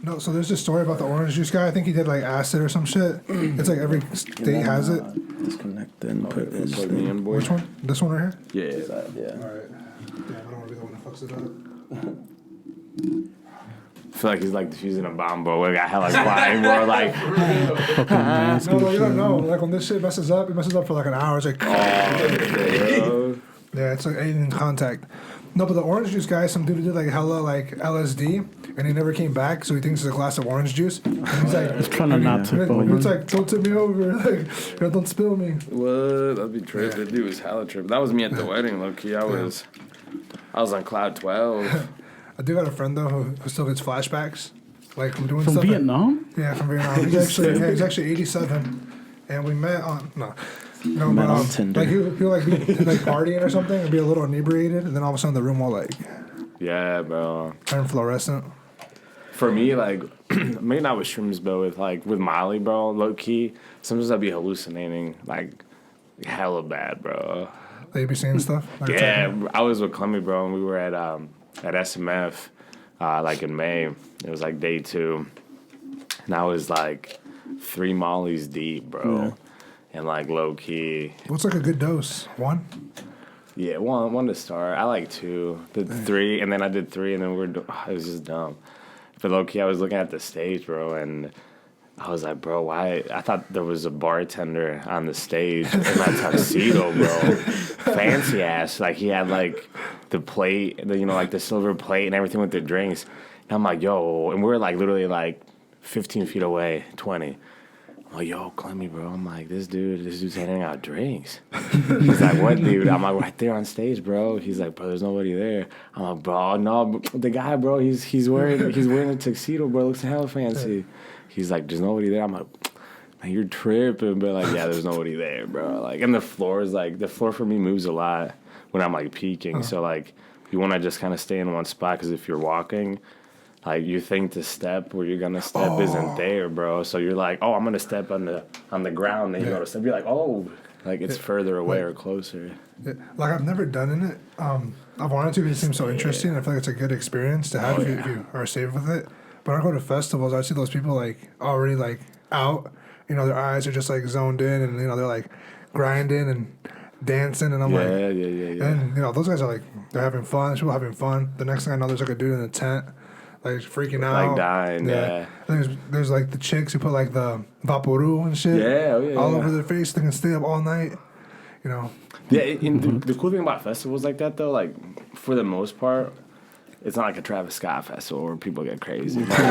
No, so there's this story about the orange juice guy. I think he did like acid or some shit. It's like every state has it. Disconnect and put this Plug me in, boy. Which one? This one right here? Yeah. Yeah. All right. Damn, I don't want to be the one that fucks it up. I feel like he's like defusing a bomb, bro. We got hella quiet, bro. Like, No, you don't know. Like when this shit messes up, it messes up for like an hour. It's like, bro. yeah, it's like alien contact. No, but the orange juice guy, some dude did like hella like LSD, and he never came back, so he thinks it's a glass of orange juice. And he's like, He's trying to not tip over. It's like, don't tip me over, like, don't spill me. What? That'd be tripping. Yeah. Dude was hella tripping. That was me at the wedding, low key. I was on cloud 12. I do got a friend though who still gets flashbacks, like from doing From stuff. Vietnam? Yeah, from Vietnam. He's actually 87, and we met on Met on Tinder. like he'll like be like partying or something and be a little inebriated, and then all of a sudden the room will like Yeah, bro. turn fluorescent. For me, like, maybe not with shrooms, but with Molly, bro, low key, sometimes I'd be hallucinating, like, hella bad, bro. Like you be seeing stuff. Like Yeah, I was with Clemmy, bro, and we were at SMF, like in May. It was like day 2, and I was like 3 mollies deep, bro. Yeah. And like low key. What's like a good dose? 1? Yeah, one to start. I like 2, did 3, and then I did 3, and then it was just dumb. But low key, I was looking at the stage, bro, and I was like, bro, why? I thought there was a bartender on the stage in that tuxedo, bro. Fancy ass. Like, he had, like, the plate, like, the silver plate and everything with the drinks. And I'm like, yo. And we were, like, literally, like, 15 feet away, 20. I'm like, yo, Clemmy, bro. I'm like, this dude's handing out drinks. He's like, what, dude? I'm like, right there on stage, bro. He's like, bro, there's nobody there. I'm like, bro, no, the guy, bro, he's wearing a tuxedo, bro. Looks hella fancy. He's like, there's nobody there. I'm like, man, you're tripping. But like, yeah, there's nobody there, bro. Like, and the floor for me moves a lot when I'm like peaking. So like, you want to just kind of stay in one spot, because if you're walking, like, you think the step where you're gonna step isn't there, bro. So you're like, oh, I'm gonna step on the ground. Then you go to step. You're like, oh, like it's further away or closer. Yeah. Like I've never done it. I've wanted to because it seems so interesting. I feel like it's a good experience to have if you are safe with it. But when I go to festivals, I see those people like already like out. Their eyes are just like zoned in, and they're like grinding and dancing, and I'm like, yeah. And those guys are like, they're having fun. There's people having fun. The next thing I know, there's like a dude in a tent, like freaking out, like dying. Yeah. And there's like the chicks who put like the vaporu and shit, all over their face. They can stay up all night. Yeah, and the cool thing about festivals like that, though, like, for the most part, it's not like a Travis Scott festival where people get crazy. But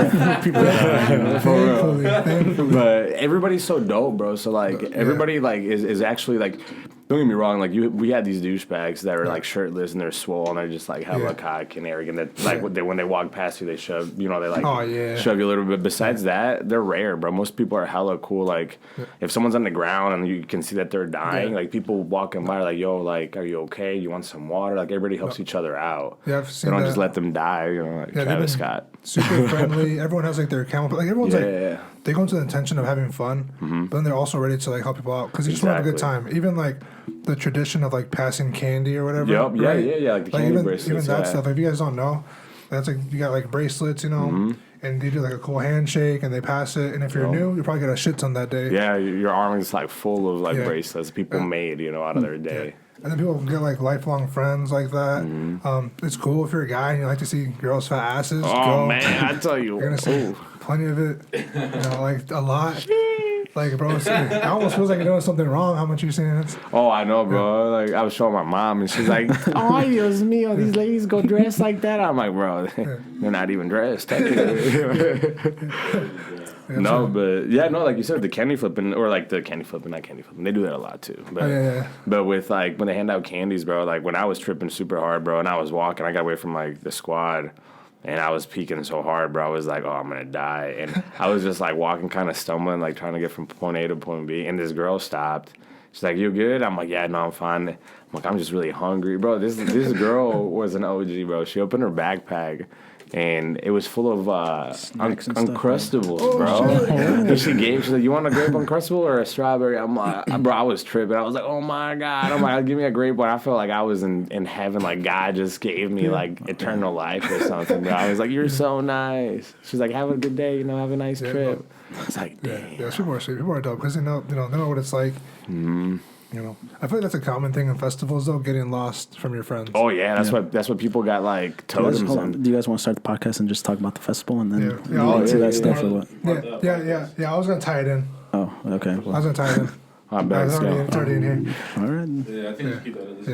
everybody's so dope, bro. So, like, everybody, like, is actually, like, don't get me wrong, like, we had these douchebags that are, like, shirtless and they're swole and they're just, like, hella cock and arrogant. That, like, when they walk past you, they shove, they, like, shove you a little bit. Besides that, they're rare, bro. Most people are hella cool. Like, if someone's on the ground and you can see that they're dying, like, people walking by are like, yo, like, are you okay? You want some water? Like, everybody helps each other out. Yeah, I've seen They don't just let them die, like Travis Scott. Super friendly. Everyone has, like, their camera. Like, everyone's, like, they go into the intention of having fun, but then they're also ready to, like, help people out because they just want to have a good time. Even, like, the tradition of, like, passing candy or whatever. Yep, right? yeah, like the candy bracelets. Even that stuff. If you guys don't know, that's, like, you got, like, bracelets, and they do, like, a cool handshake, and they pass it. And if you're new, you probably get a shit ton that day. Yeah, your arm is, like, full of, like, bracelets people made, out of their day. Yeah. And then people get, like, lifelong friends like that. It's cool if you're a guy and you like to see girls' fat asses. Oh, man, I tell you. You're going to see plenty of it. Like, a lot. Like, bro, it almost feels like you're doing something wrong, how much you're seeing it. Oh, I know, bro. Like, I was showing my mom, and she's like, oh, Dios mío, these ladies go dressed like that? I'm like, bro, they're not even dressed, technically. No, but like you said, the candy flipping, or like the candy flipping, not candy flipping, they do that a lot too. But, but with like when they hand out candies, bro, like when I was tripping super hard, bro, and I was walking, I got away from like the squad, and I was peaking so hard, bro, I was like, oh, I'm gonna die, and I was just like walking, kind of stumbling, like trying to get from point A to point B, and this girl stopped. She's like, you good? I'm like, yeah, no, I'm fine. I'm like, I'm just really hungry, bro. This girl was an OG, bro. She opened her backpack. and it was full of Snacks and stuff, Uncrustables, Oh, bro. shit. And she gave, she's like, "You want a grape Uncrustable or a strawberry?" I'm like, bro, I was tripping. I was like, "Oh my god!" I'm like, "Give me a grape one." I felt like I was in heaven, like God just gave me like eternal life or something. Bro. I was like, "You're so nice." She's like, "Have a good day, have a nice trip." I was like, "Damn." Yeah, people are sweet. People are dope because they know what it's like. Mm-hmm. I feel like that's a common thing in festivals, though, getting lost from your friends. Oh yeah, that's what people got like Do you guys, totems hold on. on. Do you guys want to start the podcast and just talk about the festival and then Yeah. get into Yeah, that stuff or what? Yeah. I was gonna tie it in. Oh, okay. I Well, was gonna tie it in. I bet. It's already in here. all right. Yeah, I think just keep that in.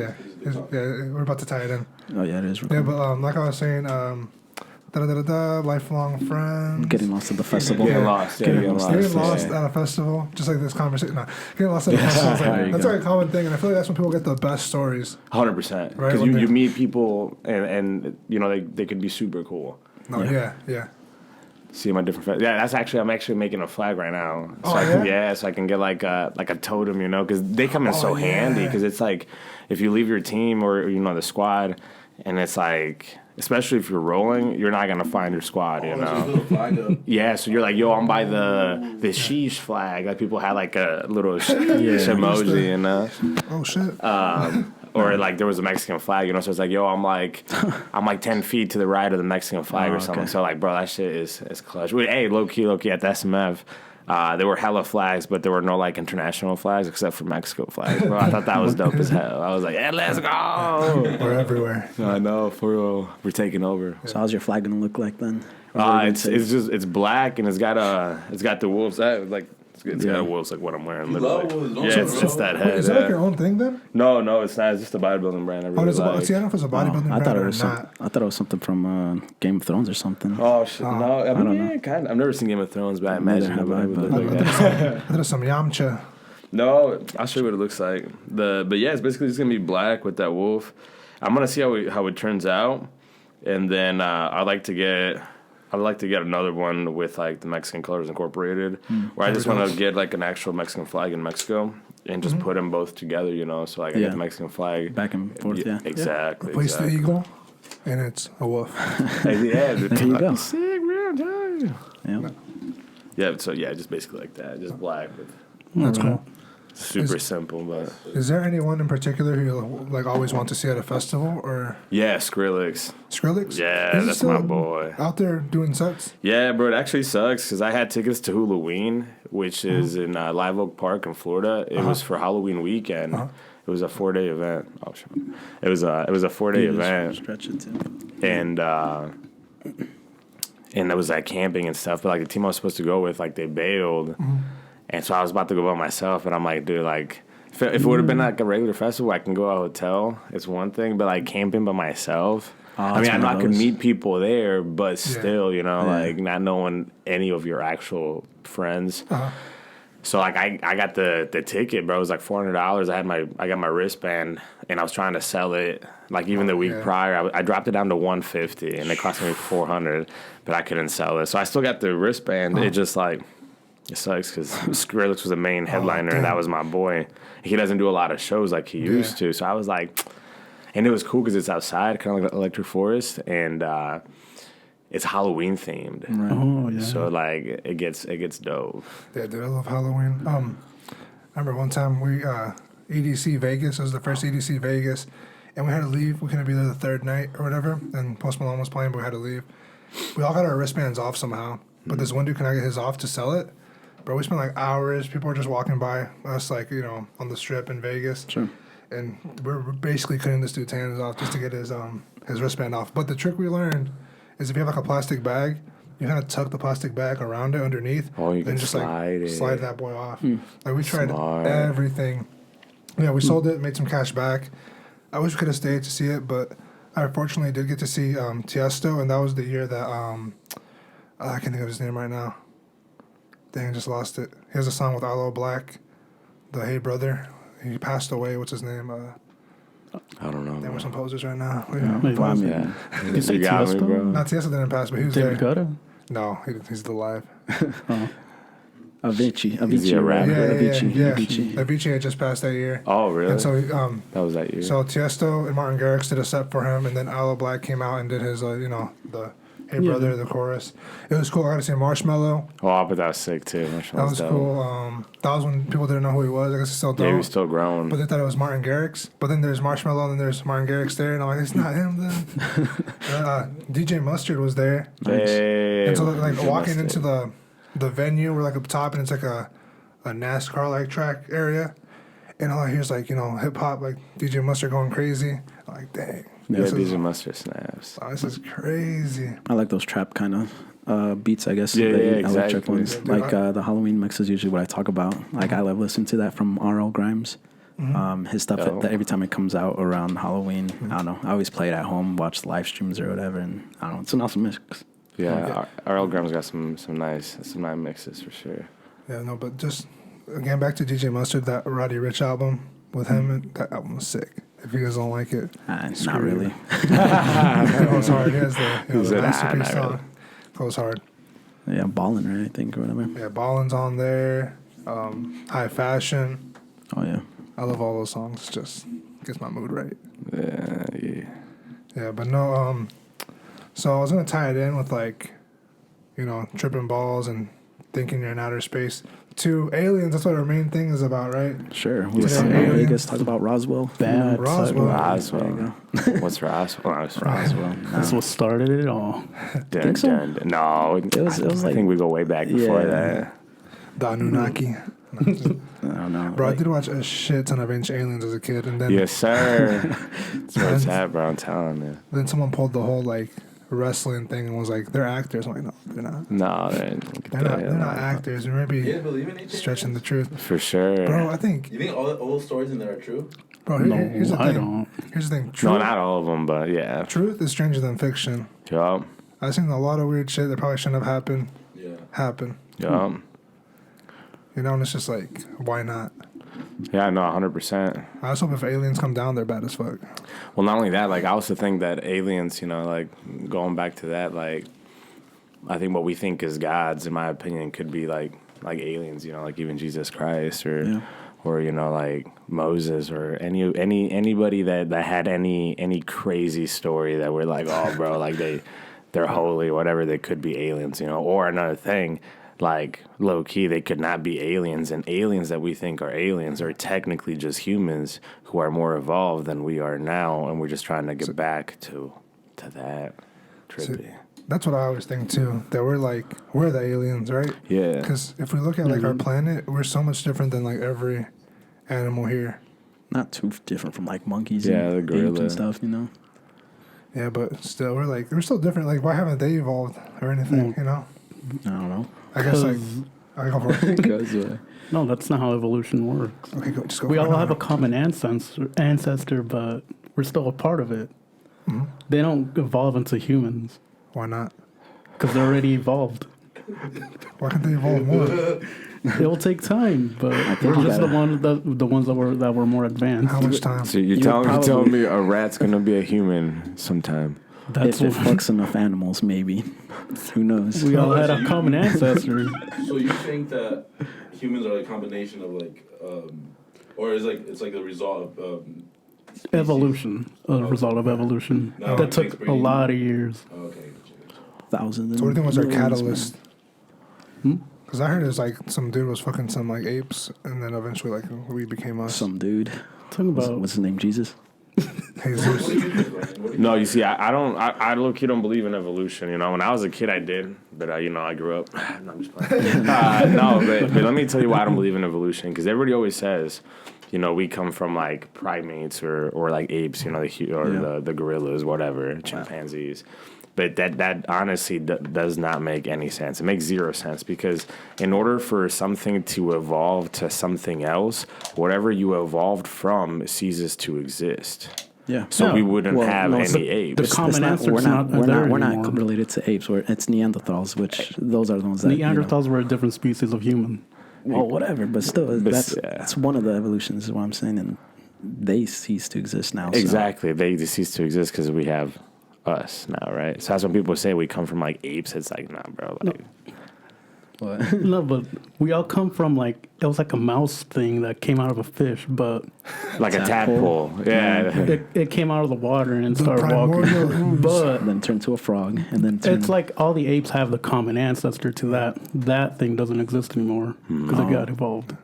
Yeah, we're about to tie it in. Oh, yeah, it is. Yeah, but like I was saying, lifelong friends. Getting lost at the festival. Getting lost, yeah, getting lost. Getting lost yeah. at a festival, just like this conversation. No, getting lost at a festival. Is There you that's go. like a common thing, and I feel like that's when people get the best stories. 100%. Right, Because when you they- meet people and they could be super cool. No, yeah. See my different. Yeah, I'm actually making a flag right now. So Oh, I can, yeah? so I can get like a totem, because they come in so Oh, yeah. handy. Because it's like if you leave your team or the squad, and it's like, especially if you're rolling, you're not gonna find your squad, There's this little flag up. Yeah, so you're like, yo, I'm by the sheesh flag. Like people had like a little sheesh emoji, Oh shit. or like there was a Mexican flag, so it's like, yo, I'm like 10 feet to the right of the Mexican flag or something. okay. So like, bro, that shit is clutch. Hey, low key at the SMF, there were hella flags, but there were no like international flags except for Mexico flags, bro. I thought that was dope as hell. I was like, yeah, let's go. We're everywhere. I know, for real, we're taking over. So how's your flag gonna look like then? Or what are you gonna say? It's black and it's got the wolves. It's got wolves like what I'm wearing. You literally. love wolves, don't Yeah, you, it's bro? just that Wait, head. is that like your own thing then? No, it's not. It's just a bodybuilding brand. I really It's like. see, I don't know if it's a bodybuilding I brand thought it or was not. I thought it was something from Game of Thrones or something. Oh shit! No, I don't mean, kind of. I've never seen Game of Thrones, but I imagine have it I, would but- look like that. I thought it was some Yamcha. No, I'll show you what it looks like. But yeah, it's basically just gonna be black with that wolf. I'm gonna see how it turns out, and then I'd like to get another one with like the Mexican colors incorporated, where I just want to get like an actual Mexican flag in Mexico and just put them both together, So like I Yeah. get the Mexican flag Back and forth, yeah. exactly. Replace the eagle, and it's a wolf. Yeah, There you go. sick, man. I'm telling you. Yeah. Yeah, so yeah, just basically like that, just black. With That's cool. super simple, but Is there anyone in particular who you like always want to see at a festival or yeah, Skrillex. Skrillex? Yeah, Is he that's still my boy. Out there doing sets? Yeah, bro, it actually sucks because I had tickets to Halloween, which is in Live Oak Park in Florida. It was for Halloween weekend. It was a 4-day event. Oh, shit. It was a 4-day event, Stretch it too. and there was like camping and stuff. But like the team I was supposed to go with, like they bailed, and so I was about to go by myself. And I'm like, dude, like if it would have been like a regular festival, I can go to a hotel. It's one thing, but like camping by myself. I mean, it's I know one I of could those. meet people there, but still, like not knowing any of your actual friends. So like I got the ticket, bro. It was like $400. I got my wristband, and I was trying to sell it. Like even the week prior, I dropped it down to $150, and it cost me $400, but I couldn't sell it. So I still got the wristband. It just like it sucks because Skrillex was the main headliner, and that was my boy. He doesn't do a lot of shows like he used to. So I was like, and it was cool because it's outside, kind of like Electric Forest, and it's Halloween themed. Right. Oh yeah. So like it gets dope. Yeah, dude, I love Halloween. I remember one time we EDC Vegas. It was the first EDC Vegas, and we had to leave. We couldn't be there the third night or whatever. And Post Malone was playing, but we had to leave. We all got our wristbands off somehow, but this one dude could not get his off to sell it. Bro, we spent like hours. People were just walking by us, like on the strip in Vegas. Sure. And we're basically cutting this dude's hands off just to get his wristband off. But the trick we learned is if you have like a plastic bag, you kind of tuck the plastic bag around it underneath. Oh, you can and just slide it. slide that boy off. Like we tried Smart. everything. Yeah, we sold it, made some cash back. I wish we could have stayed to see it, but I fortunately did get to see Tiesto, and that was the year that I can't think of his name right now. Dang, just lost it. He has a song with Aloe Black, the Hey Brother. He passed away. What's his name? I don't know. There were Bro. some posers right now. Wait, well, I mean, Yeah, You say you got me, Tiesto? bro. Not Tiesto didn't pass, but he was David there. Guetta? No, he's still alive. Avicii. Is he a rapper? Avicii. Avicii had just passed that year. Oh, really? And so, that was that year. so Tiesto and Martin Garrix did a set for him, and then Aloe Black came out and did his, the Hey Brother, the chorus. It was cool. I got to see Marshmello. Oh, but that was sick too. That was cool. That was when people didn't know who he was. I guess he still don't. Yeah, he was still growing. But they thought it was Martin Garrix. But then there's Marshmello, and then there's Martin Garrix there. And I'm like, it's not him then. DJ Mustard was there. Hey, And so like walking into the venue, we're like up top, and it's like a NASCAR like track area. And all I hear is like, hip hop, like DJ Mustard going crazy. I'm like, dang. Yeah, DJ Mustard snaps. Oh, this is crazy. I like those trap kind of beats, I guess. Yeah, the exactly. electric ones. Like the Halloween mix is usually what I talk about. Like I love listening to that from R.L. Grimes. His stuff that every time it comes out around Halloween, I don't know. I always play it at home, watch the live streams or whatever, and I don't know. It's an awesome mix. Yeah, R.L. Graham's got some nice mixes for sure. Yeah, no, but just again back to DJ Mustard, that Roddy Ricch album with him, that album was sick. If you guys don't like it, not really. It goes hard. He has the masterpiece really. song. Goes hard. Yeah, Ballin', right? I think or whatever. Yeah, Ballin's on there. High Fashion. Oh yeah. I love all those songs. Just gets my mood right. Yeah. Yeah, but no. So I was gonna tie it in with like, tripping balls and thinking you're in outer space. To aliens, that's what our main thing is about, right? Sure. We Yeah, talk about aliens. Vegas, talk about Roswell. Bad. Roswell. Roswell. There you What's Roswell? Roswell. That's what started it all. Think so? No, It was I like- think we go way back before Yeah. that. The Anunnaki. I don't know. Bro, I Like, did watch a shit ton of Ancient Aliens as a kid, and then Yes, sir. That's where it's at, bro. I'm telling you. then someone pulled the whole like wrestling thing and was like, they're actors. I'm like, no, they're not. No, They're not actors. You may You be didn't believe in ancient stretching the aliens? truth. For sure. Bro, I think, You think all those stories in there are true? bro, No, here's the I thing. don't. Here's the thing. No, Truth, not all of them, but yeah. truth is stranger than fiction. Yup. I've seen a lot of weird shit that probably shouldn't have happened Yeah. happen. Yup. And it's just like, why not? Yeah, no, 100%. I just hope if aliens come down, they're bad as fuck. Well, not only that, like, I also think that aliens, like, going back to that, like, I think what we think is gods, in my opinion, could be like aliens, like even Jesus Christ or like Moses or anybody that had any crazy story that we're like, oh, bro, like they're holy, whatever. They could be aliens, Or another thing, like low key, they could not be aliens, and aliens that we think are aliens are technically just humans who are more evolved than we are now, and we're just trying to get back to that. Trippy. That's what I always think too. That we're the aliens, right? Yeah. Because if we look at like our planet, we're so much different than like every animal here. not too different from like monkeys Yeah, the and apes gorilla. and stuff, Yeah, but still, we're still different. Like, why haven't they evolved or anything? I don't know. I guess like, I go for it. Because No, that's not how evolution works. Okay, go. Just go. We for it. all have a common ancestor, but we're still a part of it. Mm-hmm. They don't evolve into humans Why not? because they're already evolved. Why can't they evolve more? It will take time, but we're you just gotta- the ones that were more advanced. How much time? So you're telling me a rat's gonna be a human sometime? That's if it what fucks enough animals, maybe. Who knows? we all had a common ancestor. So you think that humans are like a combination of like, or is it's like the result of species? Evolution, a result of evolution. No, That it took makes a breeding. lot of years. Oh, okay. Thousands. So what do you think was our millions, catalyst? Because I heard it was like some dude was fucking some like apes, and then eventually like we became man. us. Some dude. Talking about What's his name? Jesus. Jesus. What do you think, Ryan? What do you No, you see, I low-key don't believe in evolution. When I was a kid, I did, but I grew up. No, I'm just playing. No, but let me tell you why I don't believe in evolution. Because everybody always says, we come from like primates or like apes, the gorillas, whatever, chimpanzees. But that honestly does not make any sense. It makes zero sense because in order for something to evolve to something else, whatever you evolved from ceases to exist. Yeah. So No. we wouldn't Well, have no, any so apes. the common ancestors not there we're anymore. not related to apes. It's Neanderthals, which those are the ones that Neanderthals were a different species of human. Well, whatever, but still, But that's one of the evolutions. Is what I'm saying, and they cease to exist now. So. Exactly. They cease to exist because we have us now, right? So that's when people say we come from like apes. It's like, nah, bro. Like, What? No, but we all come from like it was like a mouse thing that came out of a fish, but Like a tadpole. Yeah. it came out of the water and The started walking. primordial ooze. But And then turn to a frog, and then turn. it's like all the apes have the common ancestor to that. That thing doesn't exist anymore because it got evolved.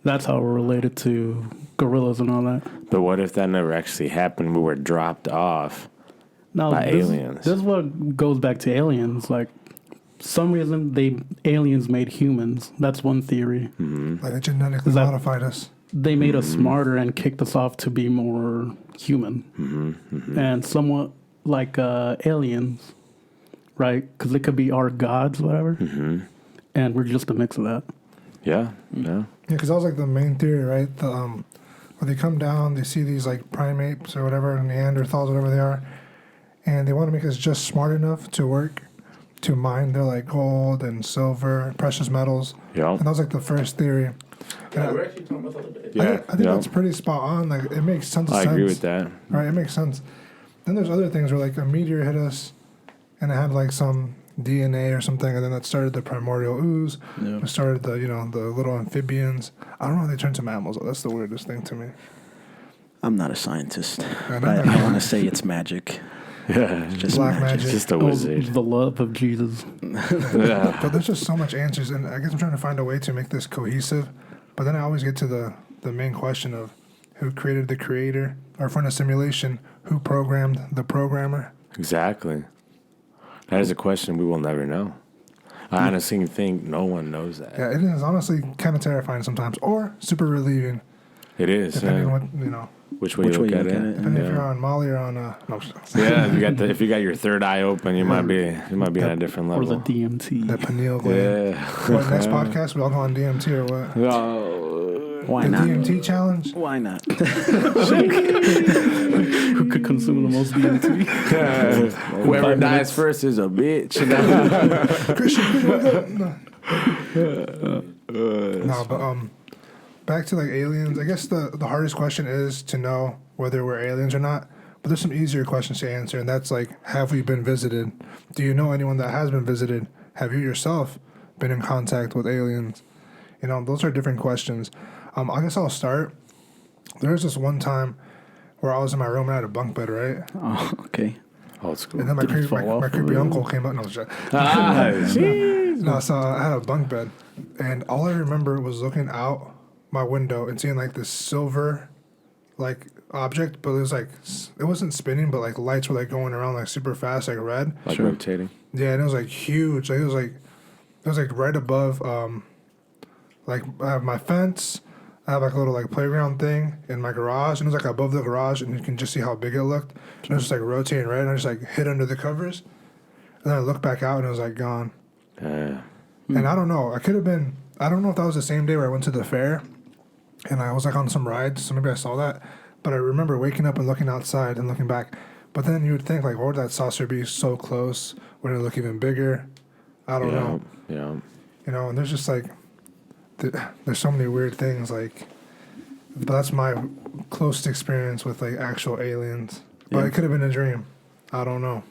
That's how we're related to gorillas and all that. But what if that never actually happened? We were dropped off. No, By this, aliens. This is what goes back to aliens. Like, some reason aliens made humans. That's one theory. Like they genetically Is that- modified us. They made us smarter and kicked us off to be more human, and somewhat like aliens, right? Because they could be our gods, whatever, and we're just a mix of that. Yeah. Yeah. Yeah, because that was like the main theory, right? The when they come down, they see these like primates or whatever, Neanderthals, whatever they are, and they want to make us just smart enough to work to mine their like gold and silver, precious metals. Yeah. And that was like the first theory. Yeah, And we're actually talking about that the other day. Yeah. I think that's pretty spot on. Like it makes tons of I sense. agree with that. Right, it makes sense. Then there's other things where like a meteor hit us, and it had like some DNA or something, and then that started the primordial ooze. Yep. It started the the little amphibians. I don't know how they turn to mammals. That's the weirdest thing to me. I'm not a scientist. I But know. I want to say it's magic. Yeah. It's just Black magic. magic. Just a Oh, wizard. the love of Jesus. Yeah. But there's just so much answers, and I guess I'm trying to find a way to make this cohesive. But then I always get to the main question of who created the creator, or if we're in a simulation, who programmed the programmer? Exactly. That is a question we will never know. I honestly think no one knows that. Yeah, it is honestly kind of terrifying sometimes, or super relieving, It is. depending Yeah. on what Which way you look at it. depending if you're Yeah. on Molly or on no. Yeah, if you got your third eye open, you might be on a different Or the level. DMT. That pineal gland. Yeah. What, next podcast we all go on DMT or what? Why The not? DMT challenge? Why not? Who could consume the most DMT? Whoever 5 dies minutes. first is a bitch. Christian, no, but back to like aliens. I guess the hardest question is to know whether we're aliens or not. But there's some easier questions to answer, and that's like, have we been visited? Do you know anyone that has been visited? Have you yourself been in contact with aliens? Those are different questions. I guess I'll start. There was this one time where I was in my room and I had a bunk bed, right? Oh, okay. Old school. And then my Did it creepy, fall off my the creepy room? uncle came up and I was just, Jeez. no, so I had a bunk bed, and all I remember was looking out my window and seeing like this silver, like object, but it wasn't spinning, but like lights were like going around like super fast, like red. Like Sure. rotating. Yeah, and it was like huge. Like it was like right above, like I have my fence. I have like a little like playground thing in my garage, and it was like above the garage, and you can just see how big it looked. And it was just like rotating right, and I just like hid under the covers, and then I looked back out, and it was like gone. And I don't know. I don't know if that was the same day where I went to the fair and I was like on some rides, so maybe I saw that. But I remember waking up and looking outside and looking back. But then you would think, like, why would that saucer be so close? Would it look even bigger? I don't know. Yeah. And there's just like, there's so many weird things. Like, but that's my closest experience with like actual aliens. But Yeah. it could have been a dream. I don't know.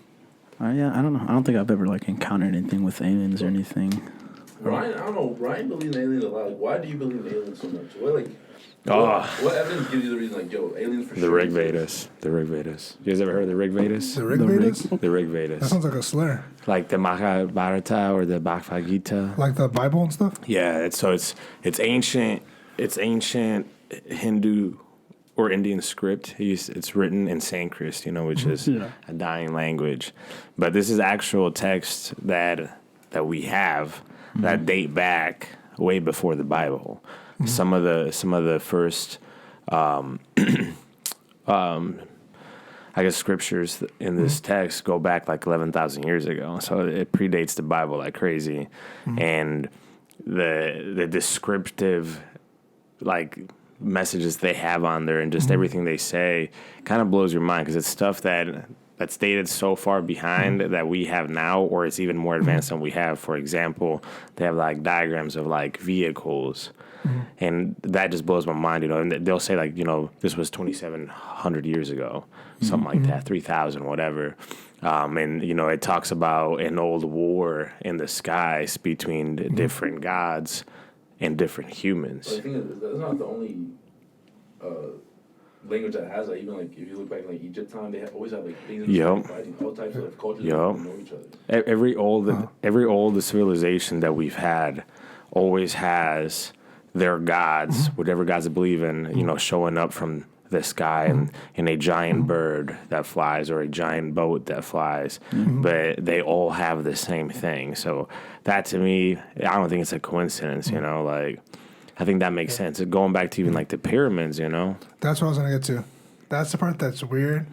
Yeah, I don't know. I don't think I've ever like encountered anything with aliens or anything. Ryan, I don't know. Ryan believes in aliens a lot. Like, why do you believe in aliens so much? Oh. What evidence gives you the reason? Like, yo, aliens for The sure. Rig Vedas. The Rig Vedas. You guys ever heard of the Rig Vedas? The Rig The Rig- Vedas? The Rig That Vedas. sounds like a slur. Like the Mahabharata or the Bhagavad Gita. Like the Bible and stuff? Yeah, it's ancient Hindu or Indian script. It's written in Sanskrit, which is a dying language. But this is actual text that we have that date back way before the Bible. Some of the first I guess scriptures in this text go back like 11,000 years ago. So it predates the Bible like crazy. And the descriptive like messages they have on there and just everything they say kind of blows your mind because it's stuff that's dated so far behind that we have now, or it's even more advanced than we have. For example, they have like diagrams of like vehicles. And that just blows my mind, and they'll say like, this was 2,700 years ago, something like that, 3,000, whatever. And, it talks about an old war in the skies between different gods and different humans. But I think that's not the only language that has that. Even like if you look back in like Egypt time, they always have like things fighting all types of cultures that don't know each other. Every old civilization that we've had always has their gods, whatever gods they believe in, showing up from the sky and in a giant bird that flies or a giant boat that flies, but they all have the same thing. So that to me, I don't think it's a coincidence, like I think that makes sense. Going back to even like the pyramids, That's what I was gonna get to. That's the part that's weird,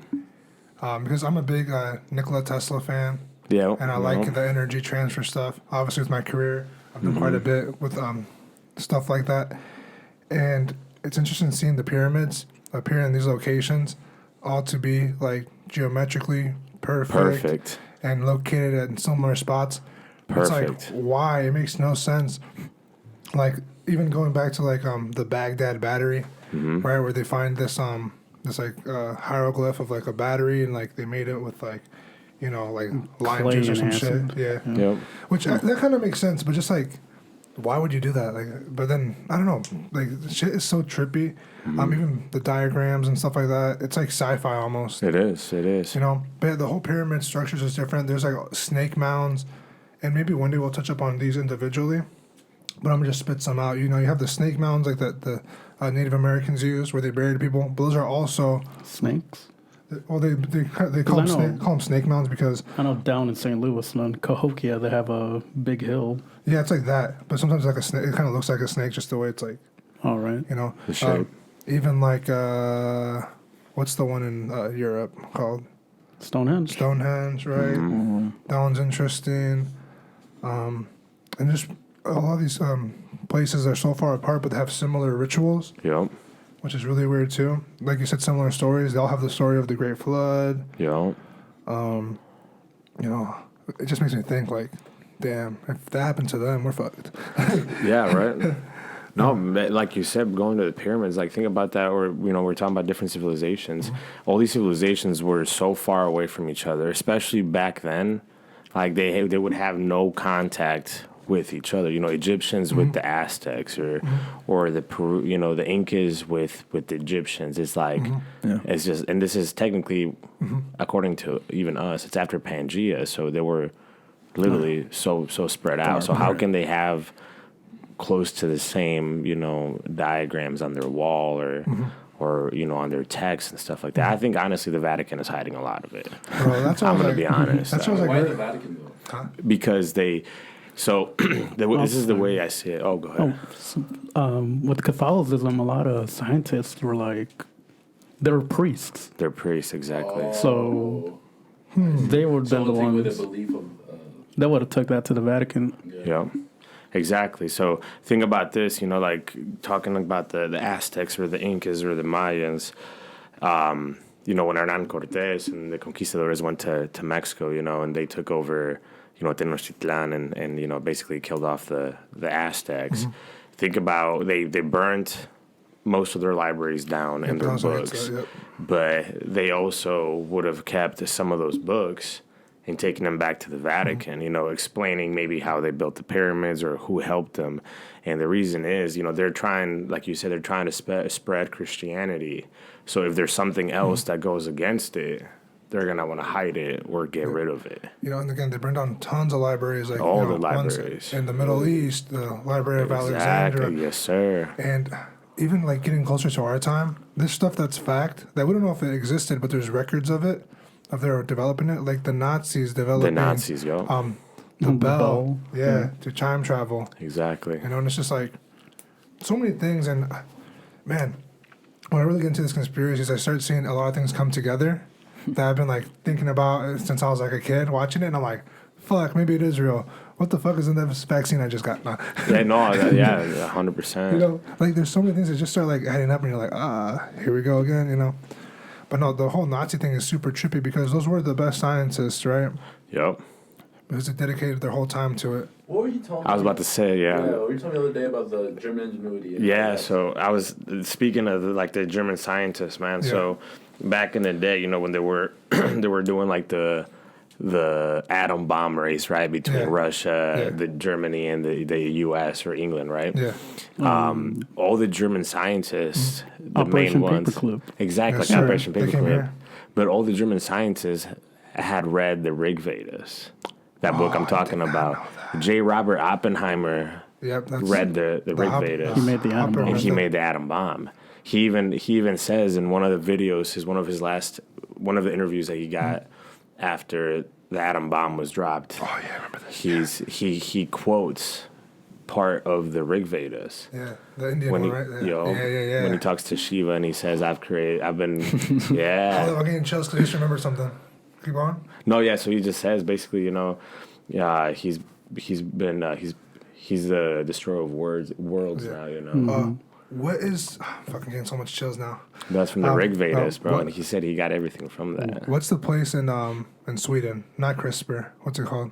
because I'm a big Nikola Tesla fan. Yeah, and I like the energy transfer stuff. Obviously, with my career, I've done quite a bit with stuff like that, and it's interesting seeing the pyramids appear in these locations, all to be like geometrically perfect. And located in similar spots. Perfect. It's like, why? It makes no sense. Like even going back to like the Baghdad battery, right, where they find this hieroglyph of like a battery, and like they made it with like, like lime juice or some acid. shit. Yeah. Yep. Which that kind of makes sense, but just like, why would you do that? Like, but then I don't know. Like, the shit is so trippy. Even the diagrams and stuff like that. It's like sci-fi almost. It is. But the whole pyramid structures is different. There's like snake mounds, and maybe one day we'll touch up on these individually. But I'm gonna just spit some out. You have the snake mounds like the Native Americans used, where they buried people. But those are also snakes. Well, they call them snake mounds because I know down in St. Louis and in Cahokia they have a big hill. Yeah, it's like that. But sometimes like a snake, it kind of looks like a snake, just the way it's like. All right. The shape. Even like what's the one in Europe called? Stonehenge. Stonehenge, right? That one's interesting. And just a lot of these places are so far apart, but they have similar rituals. Yep. Which is really weird too. Like you said, similar stories. They all have the story of the Great Flood. Yep. It just makes me think like, damn, if that happened to them, we're fucked. Yeah, right. No, like you said, going to the pyramids, like think about that, or we're talking about different civilizations. All these civilizations were so far away from each other, especially back then. Like they would have no contact with each other. Egyptians with the Aztecs, or the Peru, the Incas with the Egyptians. It's like it's just, and this is technically, according to even us, it's after Pangea, so they were literally so spread out. So how can they have close to the same, diagrams on their wall or on their text and stuff like that? I think honestly the Vatican is hiding a lot of it. Bro, that's I'm gonna be honest. That's why the Vatican though? Because they. So this is the way I see it. Oh, go ahead. With Catholicism, a lot of scientists were like, they're priests. They're priests, exactly. So they would have been the ones with a belief of, that would have took that to the Vatican. Yeah. Exactly. So think about this, like talking about the Aztecs or the Incas or the Mayans, when Hernan Cortés and the conquistadores went to Mexico, and they took over, Tenochtitlan and basically killed off the Aztecs. Think about they burnt most of their libraries down and their books, but they also would have kept some of those books and taking them back to the Vatican, explaining maybe how they built the pyramids or who helped them. And the reason is, they're trying, like you said, they're trying to spread Christianity. So if there's something else that goes against it, they're going to want to hide it or get rid of it. And again, they burned down tons of libraries. Like all the libraries. In the Middle East, the Library of Alexandria. Yes, sir. And even like getting closer to our time, this stuff that's fact, that we don't know if it existed, but there's records of it. Of their developing it, like the Nazis developing the bell, to time travel. Exactly. And it's just like so many things. And man, when I really get into this conspiracies, I start seeing a lot of things come together that I've been like thinking about since I was like a kid watching it, and I'm like, fuck, maybe it is real. What the fuck is in this vaccine I just got? Nah. Yeah, no, 100%. Like there's so many things that just start like adding up, and you're like, here we go again, But no, the whole Nazi thing is super trippy because those were the best scientists, right? Yep. Because they dedicated their whole time to it. What were you telling me? I was about to say, what were you telling me the other day about the German ingenuity? Yeah, so I was speaking of the German scientists, man. Yeah. So back in the day, when they were they were doing like the the atom bomb race, right, between Yeah. Russia, Yeah. the Germany, and the U.S. or England, right? Yeah. All the German scientists, the Operation main ones, Paperclip. exactly, Yes, like sir. Operation They came Paperclip. here. But all the German scientists had read the Rig Vedas, that book I'm talking about. J. Robert Oppenheimer Yep. That's read the Rig Vedas. He made the atom bomb. And he made the atom bomb. He even says in one of the videos, one of the interviews that he got after the atom bomb was dropped. Oh yeah, I remember this. He quotes part of the Rig Vedas Yeah, the Indian when one, he right? yeah. When he talks to Shiva and he says, "I've been Hold yeah." on, I'm getting chills because I just remembered something. Keep going. No, yeah. So he just says basically, he's the destroyer of worlds Yeah. now. You know. What is fucking getting so much chills now? That's from the Rig Vedas, bro. what- And he said he got everything from that. What's the place in Sweden? Not CRISPR. What's it called?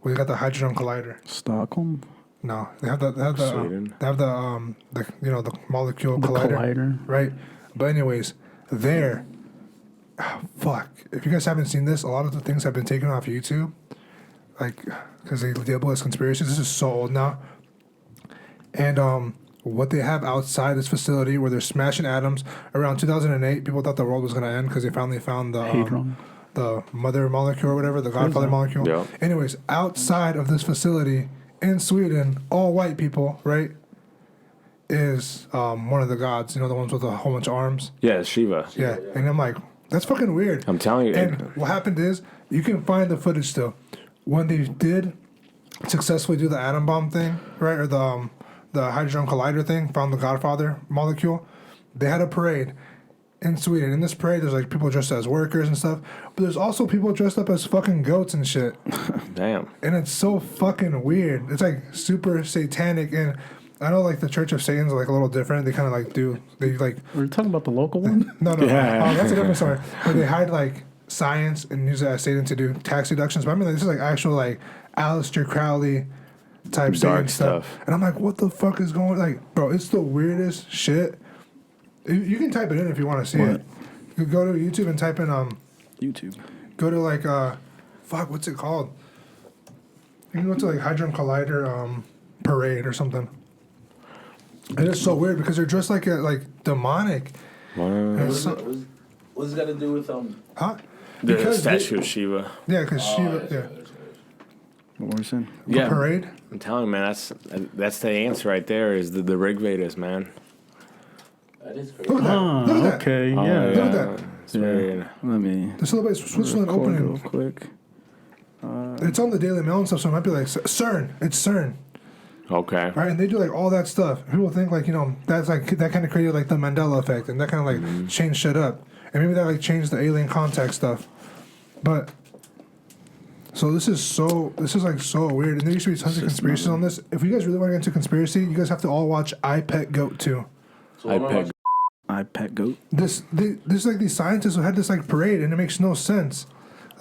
Where they got the hydrogen collider. Stockholm. No, they have the Sweden? the molecule The collider, collider. right? But anyways, there. Fuck. If you guys haven't seen this, a lot of the things have been taken off YouTube, like because they label as conspiracies. This is so old now, and what they have outside this facility where they're smashing atoms. Around 2008, people thought the world was gonna end because they finally found Hadron. the mother molecule or whatever, the godfather molecule. Yeah. Anyways, outside of this facility in Sweden, all white people, right, is one of the gods. You know, the ones with a whole bunch of arms. Yeah, Shiva. Yeah. And I'm like, that's fucking weird. I'm telling you. And what happened is, you can find the footage still. When they did successfully do the atom bomb thing, right, or the hydrogen collider thing, found the godfather molecule, they had a parade in Sweden. In this parade, there's like people dressed as workers and stuff, but there's also people dressed up as fucking goats and shit. Damn. And it's so fucking weird. It's like super satanic, and I know like the Church of Satan's like a little different. They kind of like they like We're talking about the local one. no, Yeah. that's a different story. But they hide like science and use it as Satan to do tax deductions. But I mean, like, this is like actual like Aleister Crowley type Satan Dark stuff. stuff. And I'm like, what the fuck is going? Like, bro, it's the weirdest shit. You can type it in if you want to see What? it. You go to YouTube and type in YouTube. go to like fuck, what's it called? You can go to like Hadron Collider parade or something. And it's so weird because they're dressed like demonic. And it's so- What's it got to do with huh? The Because they- statue of Shiva. Yeah, because Shiva. Yeah. What were you saying? Yeah. Parade. I'm telling you, man, that's the answer right there is the Rig Vedas, man. That is crazy. Look at that. Ah, Look at that. okay, Oh, yeah. Look at that. It's very, Let me The celebrate Switzerland record opening. real quick. It's on the Daily Mail and stuff, so it might be like CERN. It's CERN, okay. right? And they do like all that stuff. People think like that's like that kind of created like the Mandela effect, and that kind of like changed shit up, and maybe that like changed the alien contact stuff. But so this is like so weird, and there used to be tons of conspiracies on this. If you guys really want to get into conspiracy, you guys have to all watch I Pet Goat 2. So I what am I peg. watching? I pet goat. This like these scientists who had this like parade, and it makes no sense.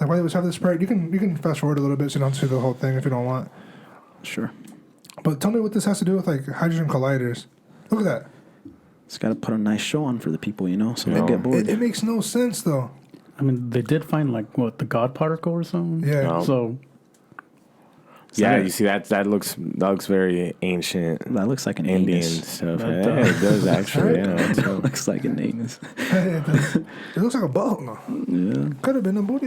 Like why they would have this parade. You can fast forward a little bit so you don't see the whole thing if you don't want. Sure. But tell me what this has to do with like hydrogen colliders. Look at that. It's got to put a nice show on for the people, so they No. don't get bored. It makes no sense though. I mean, they did find like what, the God particle or something. Yeah. No. So Yeah, you see that looks very ancient That looks like an Indian anus. stuff. That Yeah, it does actually. Yeah. That looks like an anus. It looks like a butthole. No. Yeah. Could have been a booty.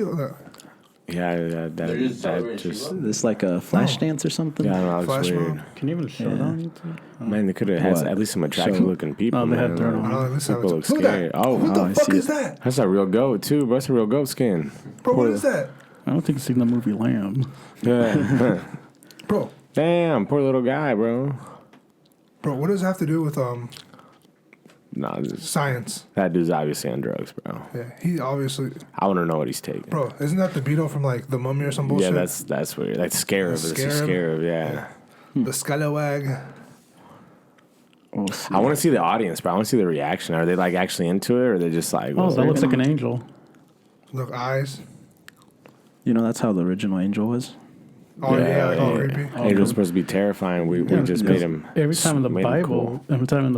Yeah, They're just that celebrating just. Shiva? This like a flash dance or something. Yeah, I don't know. It's Flash weird. mob. can you even show it on YouTube? Man, they could have had What? at least some attractive Show- looking people. Oh, they had man. dirt on. Oh, at least have People it. look Look at scary. that. Oh, What I the fuck see is it. that? that's a real goat too, bro. That's a real goat skin. Bro, what is that? I don't think you've seen the movie Lamb. Yeah. Bro, Damn, poor little guy, bro. what does it have to do with Nah, science? that dude's obviously on drugs, bro. Yeah, he obviously. I want to know what he's taking. Bro, isn't that the Beetle from like the Mummy or some bullshit? Yeah, that's weird. That's Scarab. It's a Scarab? Scarab, yeah. the Scallywag. We'll see. I want to see the audience, bro. I want to see the reaction. Are they like actually into it, or are they just like? Oh, well, that looks like an angel. Look, eyes. That's how the original angel was. Oh yeah, like all yeah. creepy. Angel's supposed to be terrifying. We just made him. Every time in the made him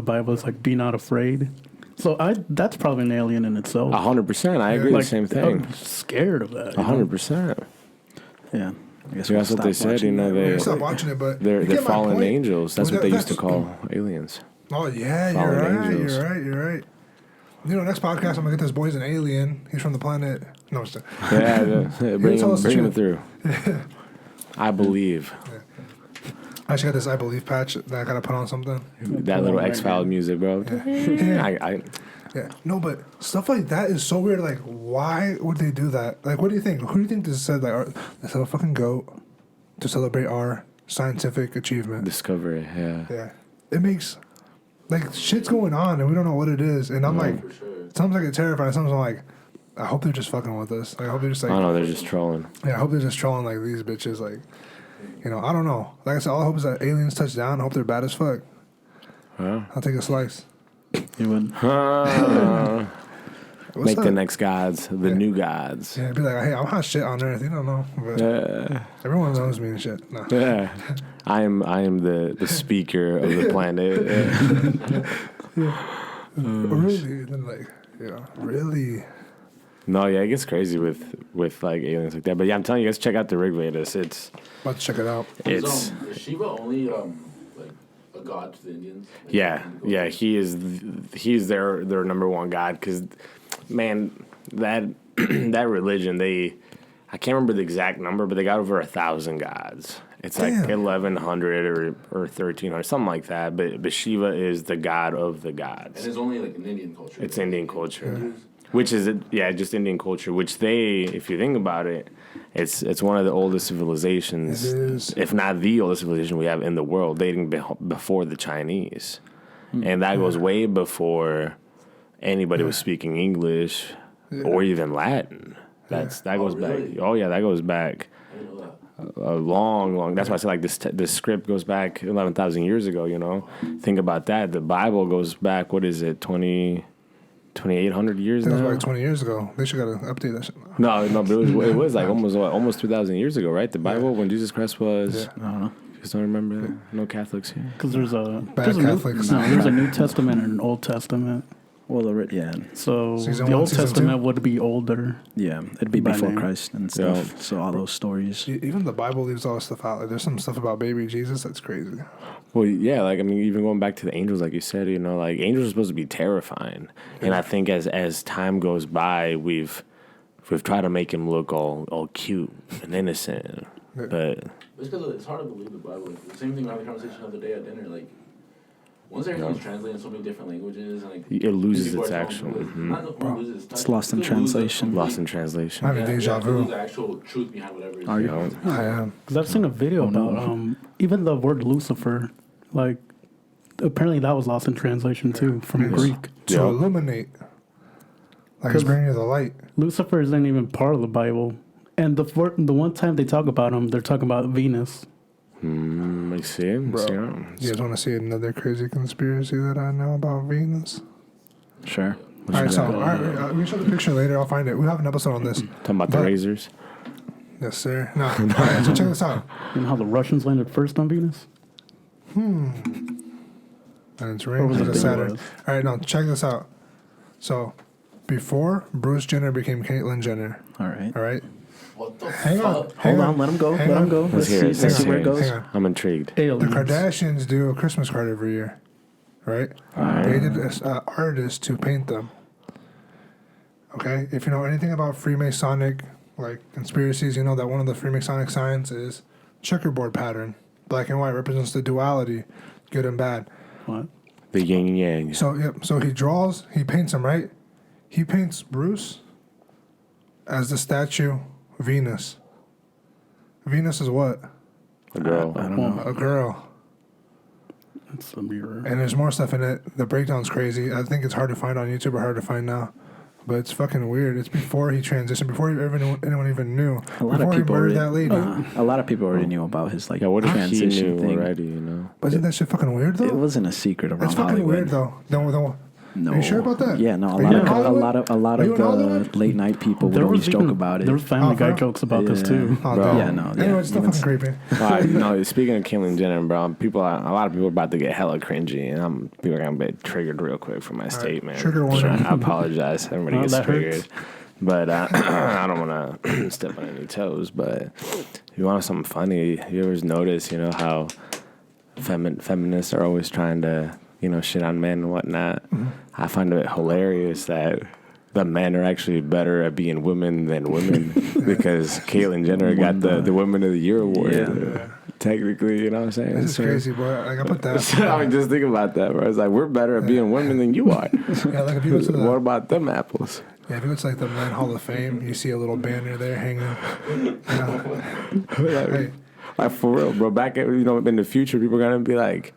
Bible, it's like, be not afraid. So that's probably an alien in itself. 100%. I agree. Yeah. The same thing. I'm scared of that. 100%. Yeah. I guess That's what they said. You know, I stopped watching it, but they're you get my fallen point. angels. That's Well, what they used to that's- call aliens. Oh yeah, Fallen you're right. angels. You're right. You know, next podcast I'm gonna get this boy's an alien. He's from the planet. No, it's Bring tell us the him truth. through. I believe I actually got this I believe patch that I gotta put on something. that little X-Files music, bro. Yeah. Yeah. No, but stuff like that is so weird. Like, why would they do that? Like, what do you think? Who do you think this said? Like, let's have a fucking goat to celebrate our scientific achievement. Discovery. Yeah. Yeah. It makes like shit's going on and we don't know what it is. And I'm like, For sure. sometimes I get terrified. Sometimes I'm like, I hope they're just fucking with us. Like, I hope they're just like, I know they're just trolling. yeah, I hope they're just trolling like these bitches. Like, you know, I don't know. Like I said, all I hope is that aliens touch down. I hope they're bad as fuck. Huh? I'll take a slice. You would. What's Make up? the next gods, the new gods. Yeah, be like, hey, I'm hot shit on Earth. You don't know, but everyone knows me and shit. No. Yeah. I am the speaker of the planet. Really? Then like, yeah, really. No, yeah, it gets crazy with like aliens like that. But yeah, I'm telling you guys, check out the Rig Vedas. It's About to check it out. it's Is Shiva only like a god to the Indians? Like, yeah. He's their number one god because, man, that that religion I can't remember the exact number, but they got over 1,000 gods. It's like Damn. 1,100 or 1,300, something like that. But Shiva is the god of the And gods. it's only like an Indian culture. It's Indian culture. Hindus? Which is just Indian culture. Which if you think about it, it's one of the oldest civilizations, It is. if not the oldest civilization we have in the world, dating before the Chinese, and that goes way before anybody was speaking English or even Latin. That goes really? back. Oh yeah, that goes back I didn't know that. a long. That's why I say like this script goes back 11,000 years ago. You know, think about that. The Bible goes back. What is it? 2,800 years I think it now. was like 20 years ago. They should gotta update that shit. No, but it was like almost 2,000 years ago, right? The Bible when Jesus Christ was. Yeah. I don't know. You guys don't remember? No Catholics here. Because there's a Catholics. there's a New Testament and an Old Testament. Well, So Season the one, Old season Testament two? would be older. yeah, it'd be By before name. Christ and stuff. So all those stories. Even the Bible leaves all this stuff out. Like, there's some stuff about baby Jesus that's crazy. Well, yeah, like I mean, even going back to the angels, like you said, you know, like angels are supposed to be terrifying, and I think as time goes by, we've tried to make him look all cute and innocent, but It's because it's hard to believe the Bible. Like, the same thing we had the conversation the other day at dinner. Like, once everything's translated in so many different languages, and like it loses people its are actual. telling people, not the loses its touch, It's lost in it loses translation. Lost in I'm translation. having deja you lose vu. the actual truth behind whatever. Are you? know? I am. Because I've seen a video about even the word Lucifer. Like, apparently that was lost in translation too from Yes. Greek. To Yeah. illuminate. Like it's bringing you the light. Lucifer isn't even part of the Bible. And the one time they talk about him, they're talking about Venus. I see. Bro. See, You guys want to see another crazy conspiracy that I know about Venus? Sure. All right, so we can show the picture later. I'll find it. We have an episode on this. Talking about the But- razors. Yes, sir. No. All right, so check this out. You know how the Russians landed first on Venus? And it's Or rings was of it the Saturn. Venus? All right, now check this out. So, before Bruce Jenner became Caitlyn Jenner, All right. all right? What the Hang on. fuck? Hang Hold on. Let him go. Hang Let on. him go. Let's hear it. Let's Let's see where hear it it. goes. Hang on. I'm intrigued. The Aliens. Kardashians do a Christmas card every year, right? They did an artist to paint them. Okay? If you know anything about Freemasonic, like conspiracies, you know that one of the Freemasonic signs is checkerboard pattern. Black and white represents the duality, good and bad. What? The yin and yang. So, yep. So he paints him, right? He paints Bruce as the statue Venus. Venus is what? A girl. I don't know. A girl. It's a mirror. And there's more stuff in it. The breakdown's crazy. I think it's hard to find on YouTube or hard to find now. But it's fucking weird. It's before he transitioned, before anyone even knew. A lot before of people he murdered already, that lady. a lot of people already knew about his like Yeah, what if he transition knew thing. already, you know? But isn't that shit fucking weird though? It wasn't a secret around It's fucking Hollywood. weird though. No. No. Are you sure about that? Yeah, no. Are you in Hollywood? A lot Are you of in Hollywood? the late night people would always joke about it. There was Family Oh, Guy for real? jokes about this Yeah. too. Oh, Bro. damn. Yeah, no, yeah. Anyway, it's still Even fucking creepy. No, speaking of Caitlyn Jenner, bro, a lot of people are about to get hella cringy, and people are gonna get triggered real quick for my statement. trigger warning. I apologize. Everybody Oh, gets that triggered, hurts. but I don't want to step on any toes. But You want something funny? You ever notice, how feminists are always trying to, shit on men and whatnot? Mm-hmm. I find it hilarious that the men are actually better at being women than women because Caitlyn Jenner got the Women of the Year award. Yeah. Technically, you know what I'm saying? This is crazy, boy. Like I put that. I mean, just think about that, bro. It's like we're better at being women than you are. Yeah, like if you go to What about them apples? Yeah, if you go to like the Men Hall of Fame, you see a little banner there hanging. Hey, Like for real, bro. Back at in the future, people are gonna be like,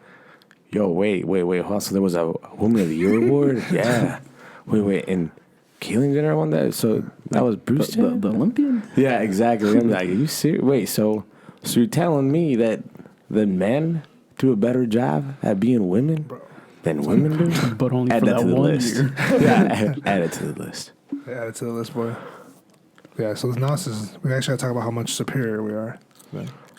"Yo, wait, hold on. So there was a Woman of the Year award? Yeah. Wait, and Caitlyn Jenner won that. So that was Bruce Jenner, The Olympian? Yeah, exactly. I'm like, are you serious? Wait, so you're telling me that the men do a better job at being women than women do? But only Add for that that to the one list. year. Yeah, add it to the list. add it to the list, boy. Yeah, so now we actually got to talk about how much superior we are.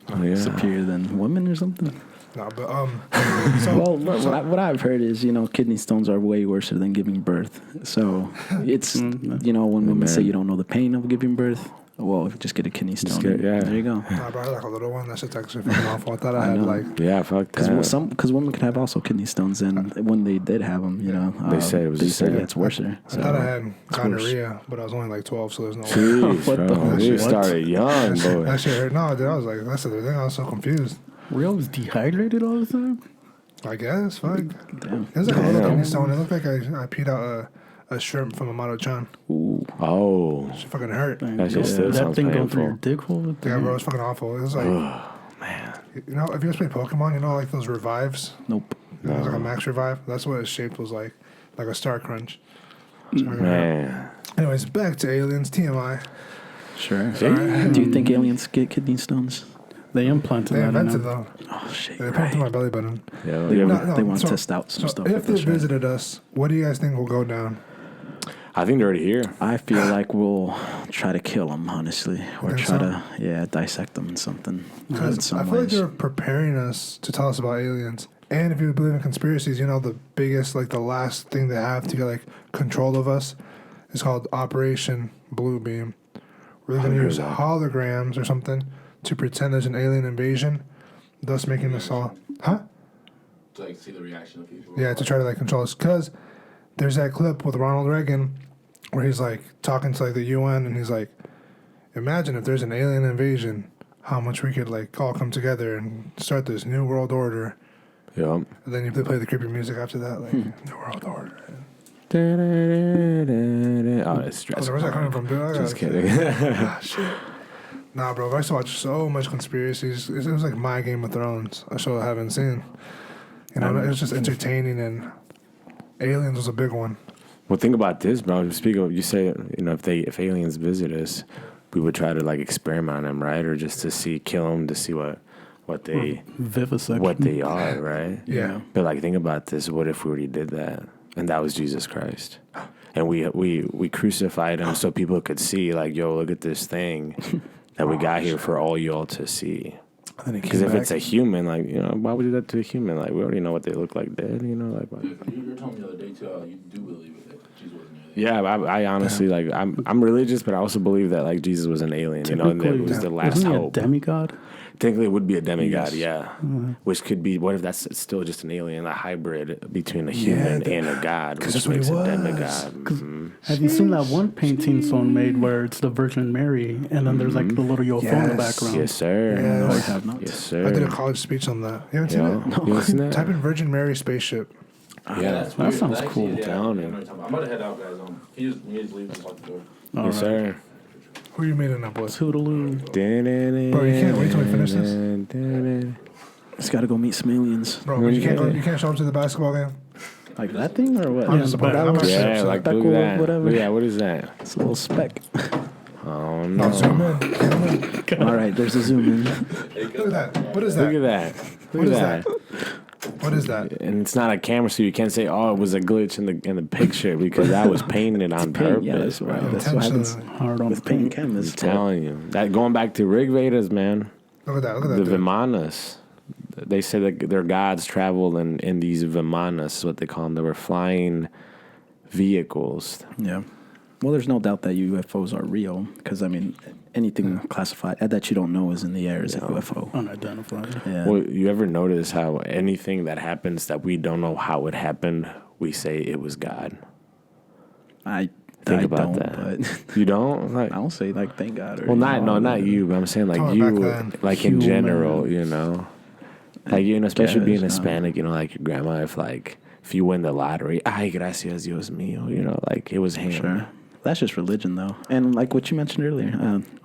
Oh, yeah. Superior than women or something? No, but Well, what I've heard is, kidney stones are way worse than giving birth. So it's, when women say you don't know the pain of giving birth, well, just get a kidney stone. yeah. There you go. nah, bro, I had like a little one. That shit's actually fucking awful. I thought I had know. like. Yeah, fuck that. Because women can have also kidney stones, and when they did have them, They said it was the same. it's worse. I thought I had gonorrhea, but I was only like 12, so there's no way. Jeez, What the bro. fuck? We started young, boy. That shit hurt. No, dude, I was like, that's the thing. I was so confused. Were you always dehydrated all the time? I guess, fuck. Damn. It was like a little Damn. kidney stone. It looked like I peed out a shrimp from a Maruchan. Ooh. Oh, It fucking hurt. that shit still That sounds thing going painful. through your dick hole? Yeah, bro, it was fucking awful. It was like, Man. if you guys play Pokemon, like those revives? Nope. It was like a max revive. That's what its shape was like a Star Crunch. So, Man. anyways, back to aliens, TMI. Sure. Do you think aliens get kidney stones? They implanted They that in invented them. though. Oh, shit. They put it through my belly button. Yeah, They, yeah. No, they want to so- test out some So stuff. if like they this, right? visited us, what do you guys think will go down? I think they're already here. I feel like we'll try to kill them, honestly, or think try so? to dissect them in something. In Because some I feel like ways. they're preparing us to tell us about aliens. And if you believe in conspiracies, the biggest, like the last thing they have to get like control of us is called Operation Bluebeam. We're going to heard use that. holograms or something to pretend there's an alien invasion, thus making us all, To like see the reaction of people. Yeah, to try to like control us. Because there's that clip with Ronald Reagan where he's like talking to like the UN and he's like, imagine if there's an alien invasion, how much we could like all come together and start this new world order. Yeah. And then you play the creepy music after that, like new world order. Oh, it's Oh, stressful. where's that coming from, dude? I Just gotta- kidding. Ah, shit. Nah, bro, I used to watch so much conspiracies. It was like my Game of Thrones, a show I haven't seen. It was just entertaining, and Aliens was a big one. Well, think about this, bro. Speaking of, you say, if aliens visit us, we would try to like experiment on them, right? Or just to kill them to see what they Vivisection. what they are, right? Yeah. But like, think about this. What if we already did that, and that was Jesus Christ, and we crucified him so people could see, like, yo, look at this thing that we got here for all y'all to see. Because if it's a human, like, why would you do that to a human? Like, we already know what they look like dead, like. Why? You're telling me the other day too. You do believe it. Jesus wasn't an alien. Yeah, I honestly like. I'm religious, but I also believe that like Jesus was an alien, and that it was the last Isn't he hope. a demigod? Technically, it would be a demigod, Yes. yeah. Which could be, what if that's still just an alien, a hybrid between a human and a god, 'cause which that's what he makes a was. demigod. Mhm. Have you seen that one painting someone made where it's the Virgin Mary and then there's like the little UFO in the Yes. background? Yes, sir. Yes. No, I have not. Yes, sir. I did a college speech on that. You haven't seen Yeah. it? You haven't seen that? Type in Virgin Mary spaceship. Yeah. That's That weird. sounds Actually, cool. Yeah, Down I know it. what you're talking about. I'm about to head out, guys. He just leaves and lock the door. All Yes, right. sir. Who you meeting up with? Toodaloo. Bro, you can't wait till we finish this. Just got to go meet some aliens. Bro, but you can't show up to the basketball game? Like that thing or what? I'm just but I'm that Yeah, upset. like, speckle look at that. whatever. Yeah, what is that? It's a little speck. Oh, No, no. zoom in. All right, there's a zoom in. Look at that. What is Look that? at that. What Look is at that? that. What is that? And it's not a camera, so you can't say, "Oh, it was a glitch in the picture," because that was painted on purpose, Yeah, that's bro. right. That's what happens Hard on with the paint paint. I'm canvas. telling you. That going back to Rig Vedas, man. Look at that. Look at The that. dude. Vimanas. They said that their gods traveled in these Vimanas, is what they call them. They were flying vehicles. Yeah. Well, there's no doubt that UFOs are real because, I mean, anything classified that you don't know is in the air is a UFO. Unidentified. Yeah. Well, you ever notice how anything that happens that we don't know how it happened, we say it was God? I Think I about don't, that. but You don't? Like, I don't say like thank God. Or, well, you know, not you, but I'm saying like Talking you, back then. like in Humans. general, you know, like you know, especially being Guess, Hispanic, you know, like your grandma, if you win the lottery, ay, gracias, Dios mío, you know, like it was him. Sure. That's just religion, though. And like what you mentioned earlier,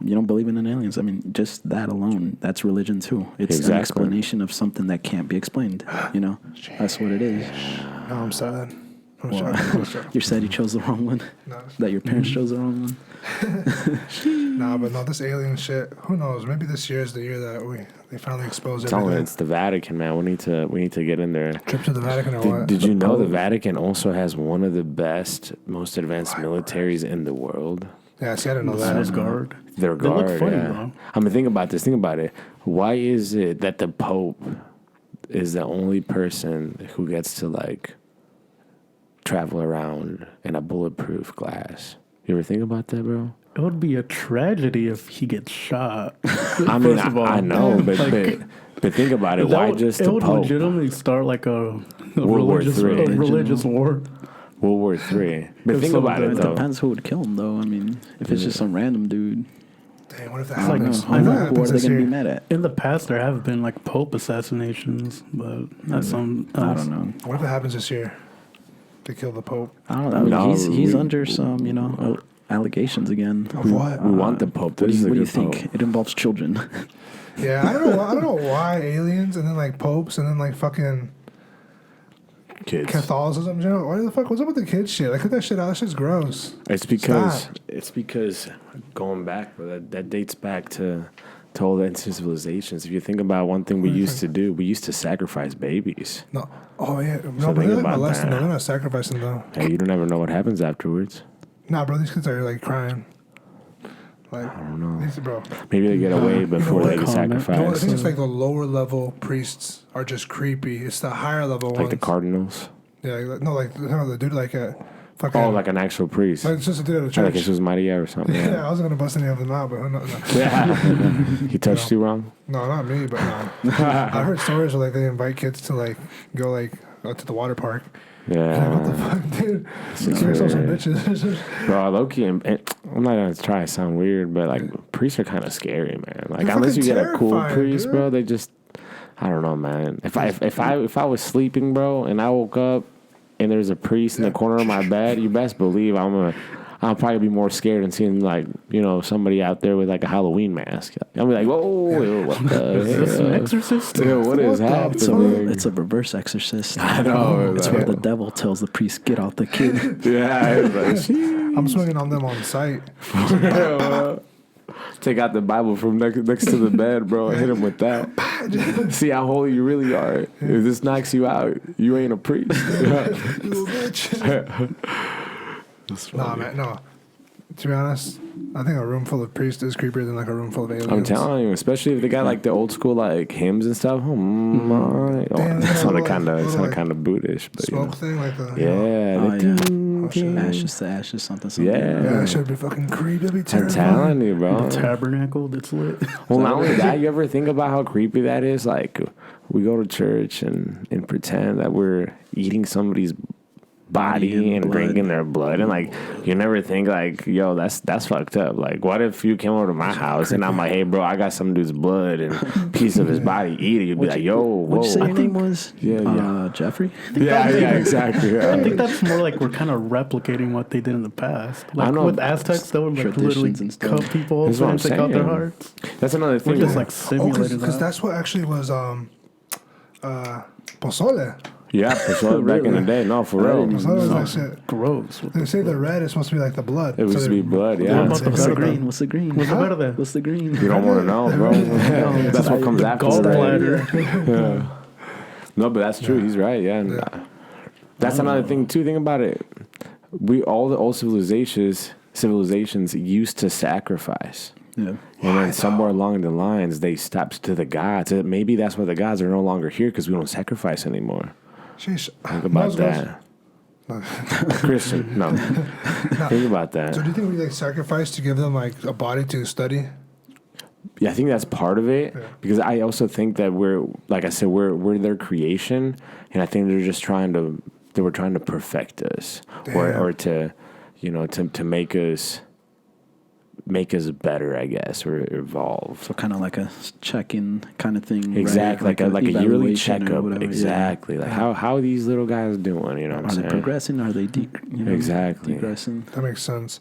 you don't believe in aliens. I mean, just that alone, that's religion, too. It's Exactly. an explanation of something that can't be explained. You know, that's what it is. No, I'm sad. I'm Well, shocked. you said you chose the wrong one, No. that your parents chose the wrong one. Nah, but no, this alien shit. Who knows? Maybe this year is the year that they finally expose I'm telling you, everything. it's the Vatican, man. We need to get in there. Trip to the Vatican or Did, what? did you know the Vatican also has one of the best, most advanced militaries in the world? Yeah, see, I didn't know That that. is guard. Their They look guard. funny, Yeah. though. I mean, think about this. Think about it. Why is it that the Pope is the only person who gets to like travel around in a bulletproof glass? You ever think about that, bro? It would be a tragedy if he gets shot. I mean, First of all, I know, but, like, but think about it. that Why would- just it the would Pope? legitimately start like a World War religious, III. religious war. World War III. But It's think so about good. it, It though. depends who would kill him, though. I mean, if it's just some random dude, Dang, what if that I don't know. happens? Who, What if that who are happens they this going to be year? mad at? In the past, there have been like Pope assassinations, but that's some. I don't know. What if it happens this year? To kill the Pope? I don't know. No, he's we- under some, allegations again. Of what? We want the Pope. What do This is a you good think? Pope. It involves children. Yeah, I don't know. I don't know why aliens and then like popes and then like fucking Kids. Catholicism. You know, why the fuck? What's up with the kids shit? Like, cut that shit out. That shit's gross. It's because going back, bro, that dates back to all the ancient civilizations. If you think about one thing we used to do, we used to sacrifice babies. No. Oh yeah. So No, but think they're like about molesting that. them. They're not sacrificing them. Hey, you don't ever know what happens afterwards. Nah, bro. These kids are like crying. Like, I don't know. these, bro. Maybe they get away before what? they get Comment. No, I sacrificed. think it's like the lower level priests are just creepy. It's the higher level Like ones. the cardinals. Yeah, no, like the dude like a fucking. Oh, like an actual priest. Like, it's just a dude at a Like church. Jesus Maria or something. Yeah, Yeah. I wasn't gonna bust any of them out, but who knows? No, Yeah. He touched you wrong? no, not me, but no. I heard stories where like they invite kids to like go to the water park. Yeah. What the fuck, dude? It's You're some weird. bitches. Bro, low-key, and I'm not gonna try to sound weird, but like priests are kind of scary, man. Like They're unless you fucking get a cool terrifying, priest, dude. bro, they just, I don't know, man. If I was sleeping, bro, and I woke up and there's a priest in the corner of my bed, you best believe I'll probably be more scared than seeing like somebody out there with like a Halloween mask. I'll be like, whoa, what the Is this an hell? exorcist? Yeah, what is What the happening? It's a reverse exorcist. I know. It's where the devil tells the priest, get out the kid. Yeah, it's like, I'm swinging on them on sight. take out the Bible from next to the bed, bro, and hit him with that. See how holy you really are. If this knocks you out, you ain't a priest. You little bitch. Nah, man, no. To be honest, I think a room full of priests is creepier than like a room full of aliens. I'm telling you, especially if they got like the old school like hymns and stuff. Oh, my. Damn, It sounded like, kind of little, like, kind of Buddhist, but Smoke thing, like the yeah, Oh, the yeah. Oh, shit. Ashes to ashes, something. Yeah. Yeah, that should be fucking creepy. That'd be I'm terrifying. telling you, bro. The tabernacle that's lit. Well, not only that, you ever think about how creepy that is? Like, we go to church and pretend that we're eating somebody's body and blood. drinking their blood, and like, you never think like, yo, that's fucked up. Like, what if you came over to my house and I'm like, hey, bro, I got some dude's blood and piece of his body, eat it. You'd be like, yo, What'd you say whoa. your name was? Yeah. Jeffrey? Yeah, exactly. I think that's more like we're kind of replicating what they did in the past. Like know. with Aztecs, they would like literally Traditions and stuff. cut people That's open what and I'm take out their saying. hearts. That's another We're thing. just like Oh, simulating because that. that's what actually was pozole. Yeah, for sure. Back in the day, no, for real. Pozole was that shit. Gross. They say the red is supposed to be like the blood. It used to be blood, yeah. What about the What's the verde? green? What's the green? What's the verde? What's the green? You don't want to know, bro. That's what comes after the red. Gallbladder. No, but that's true. He's right. Yeah. And, that's another thing too. Think about it. All the old civilizations used to sacrifice. Yeah. And then somewhere along the lines, they stopped to the gods. Maybe that's why the gods are no longer here because we don't sacrifice anymore. Sheesh. Think about that. Christian. No. Think about that. So do you think we like sacrifice to give them like a body to study? Yeah, I think that's part of it, Yeah. because I also think that we're, like I said, we're their creation, and I think they're just trying to perfect us, or to, to make us better, I guess, or evolve. So kind of like a check-in kind of thing. Exactly, right? like a yearly evaluation or checkup. whatever, Exactly, like how are these little guys doing? You know what I'm Are saying? they progressing? Are they Exactly. degressing? That makes sense.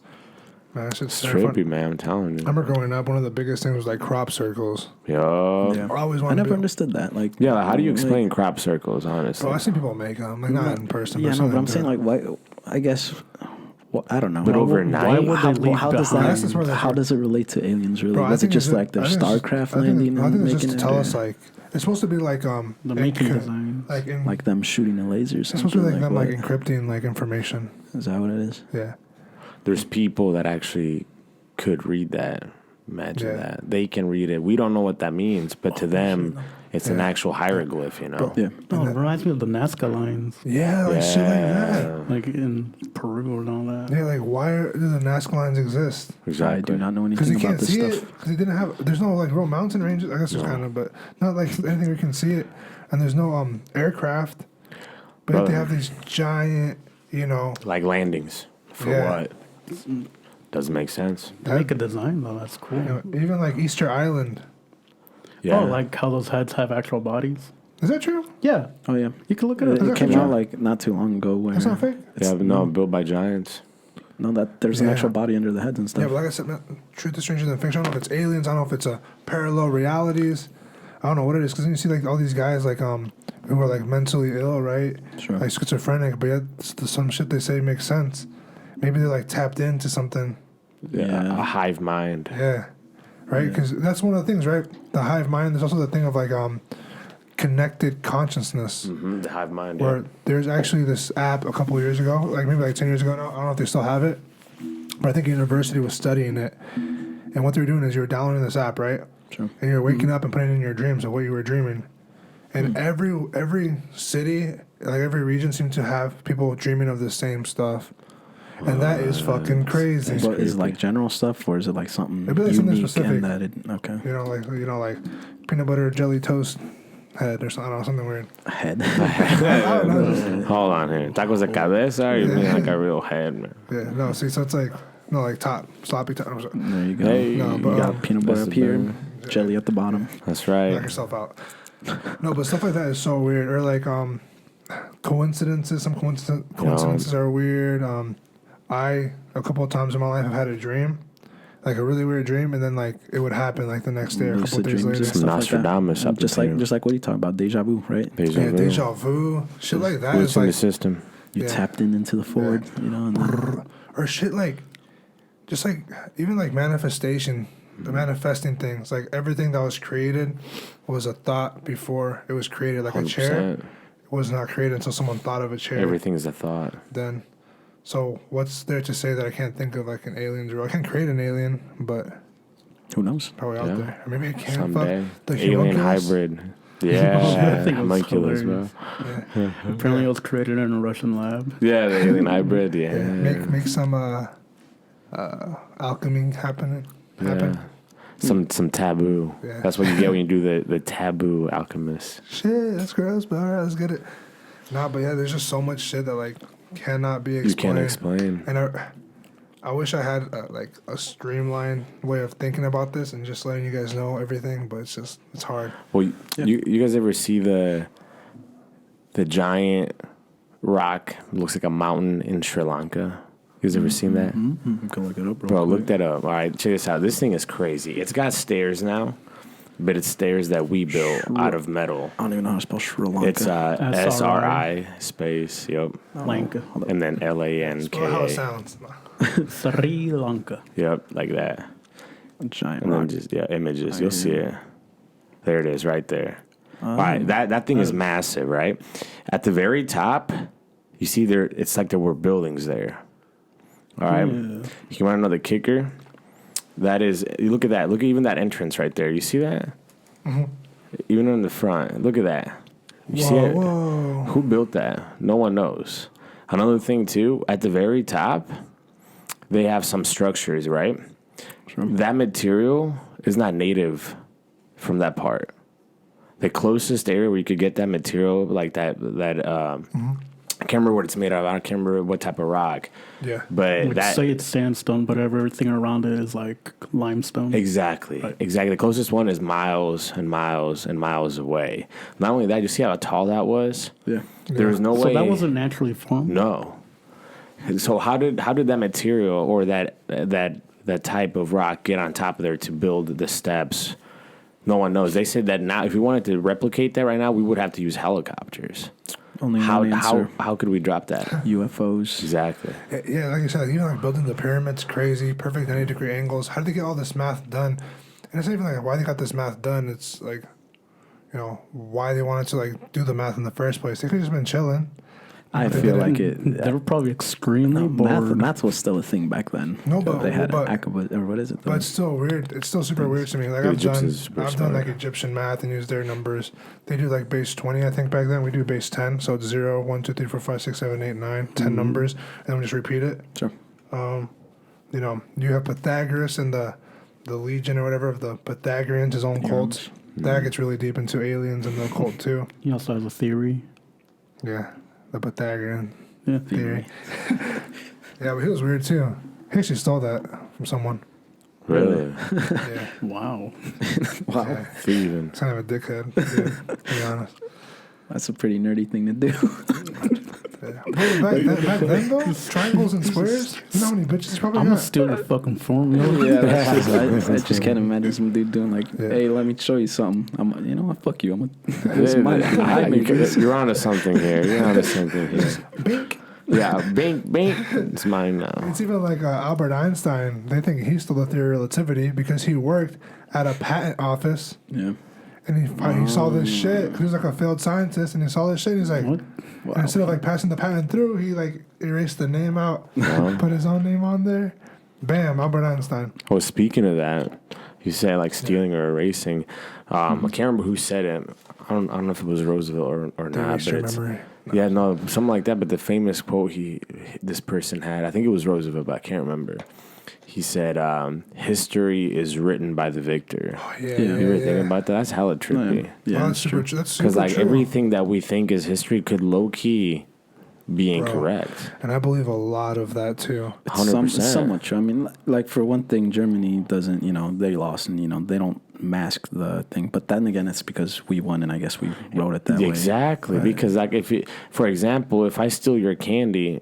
Man, that shit's It's very fun. trippy, man. I'm telling I you. remember growing up, one of the biggest things was like crop circles. Yo. Yeah. I always I wanted never to understood that. Like, Yeah, like, how do you like- explain crop circles, honestly? Bro, I seen people make them, like not in person. Yeah, but no, but I'm something saying to- like, why? I guess. Well, I don't know. But Why overnight? would How, they leave how does behind? That's where that? they're How from. does it relate to aliens? Really? Bro, I Was it think just it's like their I think it's- starcraft I think- landing I and think it's making just to it? tell or us like it's supposed to be like The making design. like in, like them shooting a laser. it's supposed to be like them like what? encrypting like information. Is that what it is? Yeah. There's people that actually could read that. Imagine Yeah. that. They can read it. We don't know what that means, but to them, it's an Yeah. actual hieroglyph, you know? Bro. Yeah. Oh, it reminds me of the Nazca lines, Yeah, like shit like that. like in Peru and all that. Yeah, like why do the Nazca lines exist? Exactly. I do not know Because anything you about can't this see stuff. it. Because they didn't have. There's no like real mountain ranges. I guess there's kind of, but not like anything we can see it. And there's no aircraft. But yet they have these giant, Like landings. For Yeah. what? Doesn't make sense. They make a design though. That's cool. even like Easter Island. Yeah. Oh, like how those heads have actual bodies. Is that true? Yeah, Oh yeah, you can look at it, it. it came true? out like not too long ago. Where That's not fake. Yeah, but no, built by giants. no, that there's an Yeah. actual body under the heads and stuff. Yeah, but like I said, man, truth is stranger than fiction. I don't know if it's aliens. I don't know if it's a parallel realities. I don't know what it is. Because then you see like all these guys like who are like mentally ill, right? Sure. Like schizophrenic, but yet some shit they say makes sense. Maybe they're like tapped into something. Yeah. A hive mind. Yeah, right. Because that's one of the things, right? The hive mind. There's also the thing of like connected consciousness, Mm-hmm. The hive mind. where there's actually this app a couple of years ago, like maybe like 10 years ago now. I don't know if they still have it, but I think a university was studying it. And what they were doing is you were downloading this app, right? Sure. And you're waking up and putting in your dreams of what you were dreaming. And every city, like every region, seemed to have people dreaming of the same stuff. And that is fucking crazy. But is it like general stuff, or is it like something It'd be like something unique specific. and that it? Okay. Like peanut butter jelly toast head or something. I don't know, something weird. Head. I don't know. Hold on here. Tacos de cabeza, or you mean like a real head, man? Yeah, no. See, so it's like like top sloppy top. I'm sorry. There you go. Hey. No, You but got peanut butter That's up here, the jelly at the bottom. That's knock right. yourself out. No, but stuff like that is so weird. Or like coincidences. Some coincidences are weird. I a couple of times in my life have had a dream, like a really weird dream, and then like it would happen like the next day or a couple Lucid of days dreams later. and stuff Nostradamus like up that. Just in like here. just like what are you talking about? Deja vu, right? Yeah, deja vu, shit like that. What's Is in the like system? You Yeah. tapped into the forward, and then, or shit like, just like even like manifestation, the manifesting things. Like everything that was created was a thought before it was created. Like a chair 100%. was not created until someone thought of a chair. Everything is a thought. Then, so what's there to say that I can't think of like an alien? Or I can create an alien, but who knows? probably out Yeah. there. Or maybe I can. Someday. Fuck the Alien homunculus. hybrid. I Yeah. think it was Homunculus, bro. hilarious. Yeah. Apparently, it was created in a Russian lab. Yeah, the alien hybrid. Yeah. Yeah. Make some alchemy happen. Yeah. Some taboo. Yeah. That's what you get when you do the taboo alchemist. Shit, that's gross, but alright, let's get it. Nah, but yeah, there's just so much shit that like cannot be You explained. can't explain. And I wish I had like a streamlined way of thinking about this and just letting you guys know everything, but it's hard. Well, you guys ever see the giant rock? Looks like a mountain in Sri Lanka. You guys ever seen that? Mm-hmm. Go look it up, Bro, look that up. All right, check this out. This thing is crazy. It's got stairs now, but it's stairs that we built out of metal. I don't even know how to spell Sri Lanka. It's SRI space, yep, Lanka. and then Well, how it LANKA. sounds. Sri Lanka. Yep, like that. giant And then rock. just images. I You'll see hear it. There it is, right there. All right, that thing is massive, right? At the very top, you see there. It's like there were buildings there. All right. You want to know the kicker? That is, you look at that. Look at even that entrance right there. You see that? Even on the front. Look at that. You see it? Whoa. Who built that? No one knows. Another thing too, at the very top, they have some structures, right? Sure. That material is not native from that part. The closest area where you could get that material, like that I can't remember what it's made of. I can't remember what type of rock. Yeah. But Would say it's sandstone, but everything around it is like limestone. Exactly. Right. Exactly. The closest one is miles and miles and miles away. Not only that, you see how tall that was? Yeah. There was no So way. that wasn't naturally formed? No. So how did that material or that type of rock get on top of there to build the steps? No one knows. They said that now, if we wanted to replicate that right now, we would have to use helicopters. Only How one answer. how could we drop that? UFOs. Exactly. Yeah, like you said, even like building the pyramids, crazy, perfect 90-degree angles. How did they get all this math done? And it's not even like why they got this math done. It's like, you know, why they wanted to like do the math in the first place. They could have just been chilling. I feel like it. They were probably extremely bored. Math was still a thing back then. No, but- they had but- or what is it? But it's still weird. It's still super weird to me. Like The I've done Egyptians were smart. like Egyptian math and use their numbers. They do like base 20, I think back then. We do base 10. So it's 0, 1, 2, 3, 4, 5, 6, 7, 8, 9, 10 numbers. And then we just repeat it. Sure. You know, you have Pythagoras and the legion or whatever of the Pythagoreans, his own cults. That gets really deep into aliens and the occult too. He also has a theory. Yeah, the Pythagorean Yeah. theory. Yeah, but he was weird too. He actually stole that from someone. Really? Yeah, Wow. Wow. yeah. Thieving. He's kind of a dickhead, yeah, to be honest. That's a pretty nerdy thing to do. Yeah. Bro, back then though, triangles and squares, you know how many bitches he probably I'm gonna got? steal your fucking formula. Yeah, that's just, I just can't imagine some dude doing like, Yeah. hey, let me show you something. You know what? Fuck you. It's Yeah, mine. I think you're onto something here. You're onto something here. Bink. Yeah, bink, bink. It's mine now. It's even like Albert Einstein. They think he stole the theory of relativity because he worked at a patent office Yeah. and he saw this shit. He was like a failed scientist and he saw this shit. And he's like, What? and instead of like passing the patent through, he like erased the name out, Wow. put his own name on there. Bam, Albert Einstein. Well, speaking of that, you said like stealing or erasing. I can't remember who said it. I don't know if it was Roosevelt or not. Erase But your it's, memory. yeah, no, something like that. But the famous quote this person had, I think it was Roosevelt, but I can't remember. He said, "History is written by the victor." Oh, yeah, Yeah. yeah, You ever yeah. think about that? That's hella trippy. Yeah, Well, that's true. That's super Because like true. everything that we think is history could low key be incorrect. And I believe a lot of that too. It's 100%. somewhat true. I mean, like for one thing, Germany doesn't, they lost and, they don't mask the thing. But then again, it's because we won and I guess we wrote it that way. Exactly. Right. Because like for example, if I steal your candy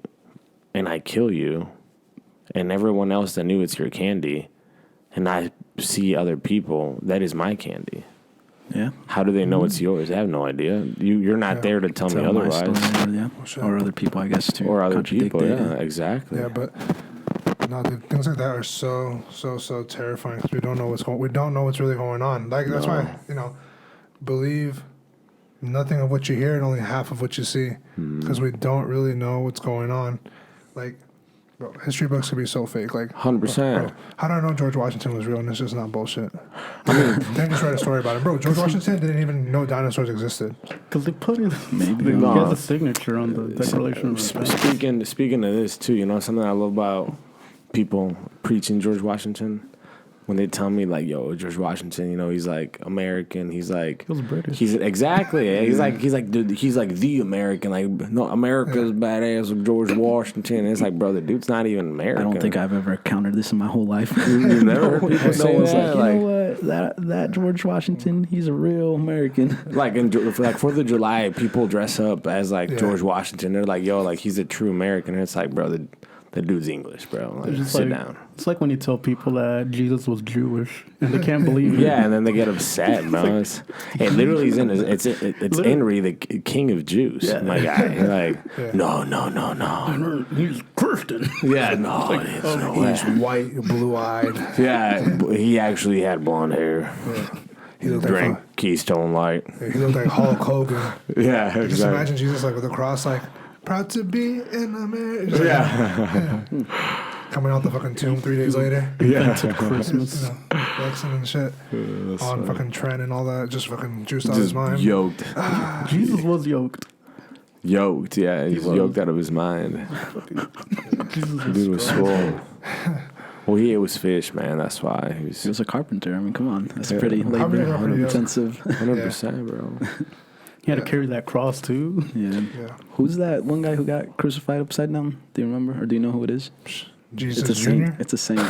and I kill you and everyone else that knew it's your candy and I see other people, that is my candy. Yeah. How do they know it's yours? I have no idea. You're not Yeah. there to tell me Tell my otherwise. story, yeah. Sure. Or other people, I guess, too. Or other contradict people, it. yeah, exactly. Yeah, but no, dude, things like that are so terrifying because we don't know we don't know what's really going on. Like that's why believe nothing of what you hear and only half of what you see because we don't really know what's going on. Like, bro, history books could be so fake. Like 100%. bro, how do I know George Washington was real and it's just not bullshit? I mean, they just write a story about him, bro. George Washington didn't even know dinosaurs existed. Because they put in Maybe. he No. has a signature on the Declaration of Independence. Speaking of this too, something I love about people preaching George Washington. When they tell me like, "Yo, George Washington, he's like American. He's like He was British. He's exactly. He's like dude, he's like the American. Like no, America's badass with George Washington. And it's like, bro, the dude's not even American. I don't think I've ever encountered this in my whole life. You've never heard people say It's that. like, you know what? That George Washington, he's a real American. Like in like 4th of July, people dress up as like Yeah. George Washington. They're like, yo, like he's a true American. And it's like, bro, the dude's English, bro. Like, It's sit like- down. It's like when you tell people that Jesus was Jewish and they can't believe it. Yeah, and then they get upset, bro. It literally is it's Literally. Henry, the king of Jews, Yeah. my guy. You're like, Yeah. no. He's Christian. Yeah, no, it's no way. He's white, blue-eyed. Yeah, he actually had blonde hair. He looked Drank like Keystone Light. he looked like Hulk Hogan. Yeah, Just exactly. imagine Jesus like with a cross, like proud to be in America. Just, like, Yeah, coming out the fucking tomb 3 days later. yeah. Christmas. Flexing and shit on fucking trend and all that. Just fucking juiced out Just his mind. yoked. Jesus was yoked. Yoked, yeah. He's yoked out of his mind. Dude was swole. Well, he ate fish, man. That's why. He was a carpenter. I mean, come on. That's pretty labor intensive. 100%, bro. He had to carry that cross, too. Yeah. Who's that one guy who got crucified upside down? Do you remember? Or do you know who it is? Jesus it's a Jr.? saint. It's a saint.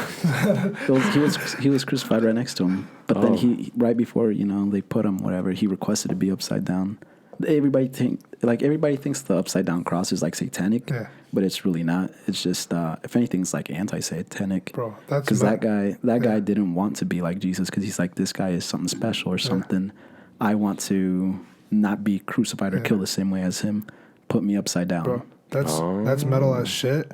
he was crucified right next to him. But then he, right before, they put him, whatever, he requested to be upside down. Everybody thinks the upside down cross is like satanic, but it's really not. It's just if anything, it's like anti-satanic. Bro, that's because that guy didn't want to be like Jesus because he's like, this guy is something special or something. I want to not be crucified or killed the same way as him. Put me upside down. Bro, that's metal as shit.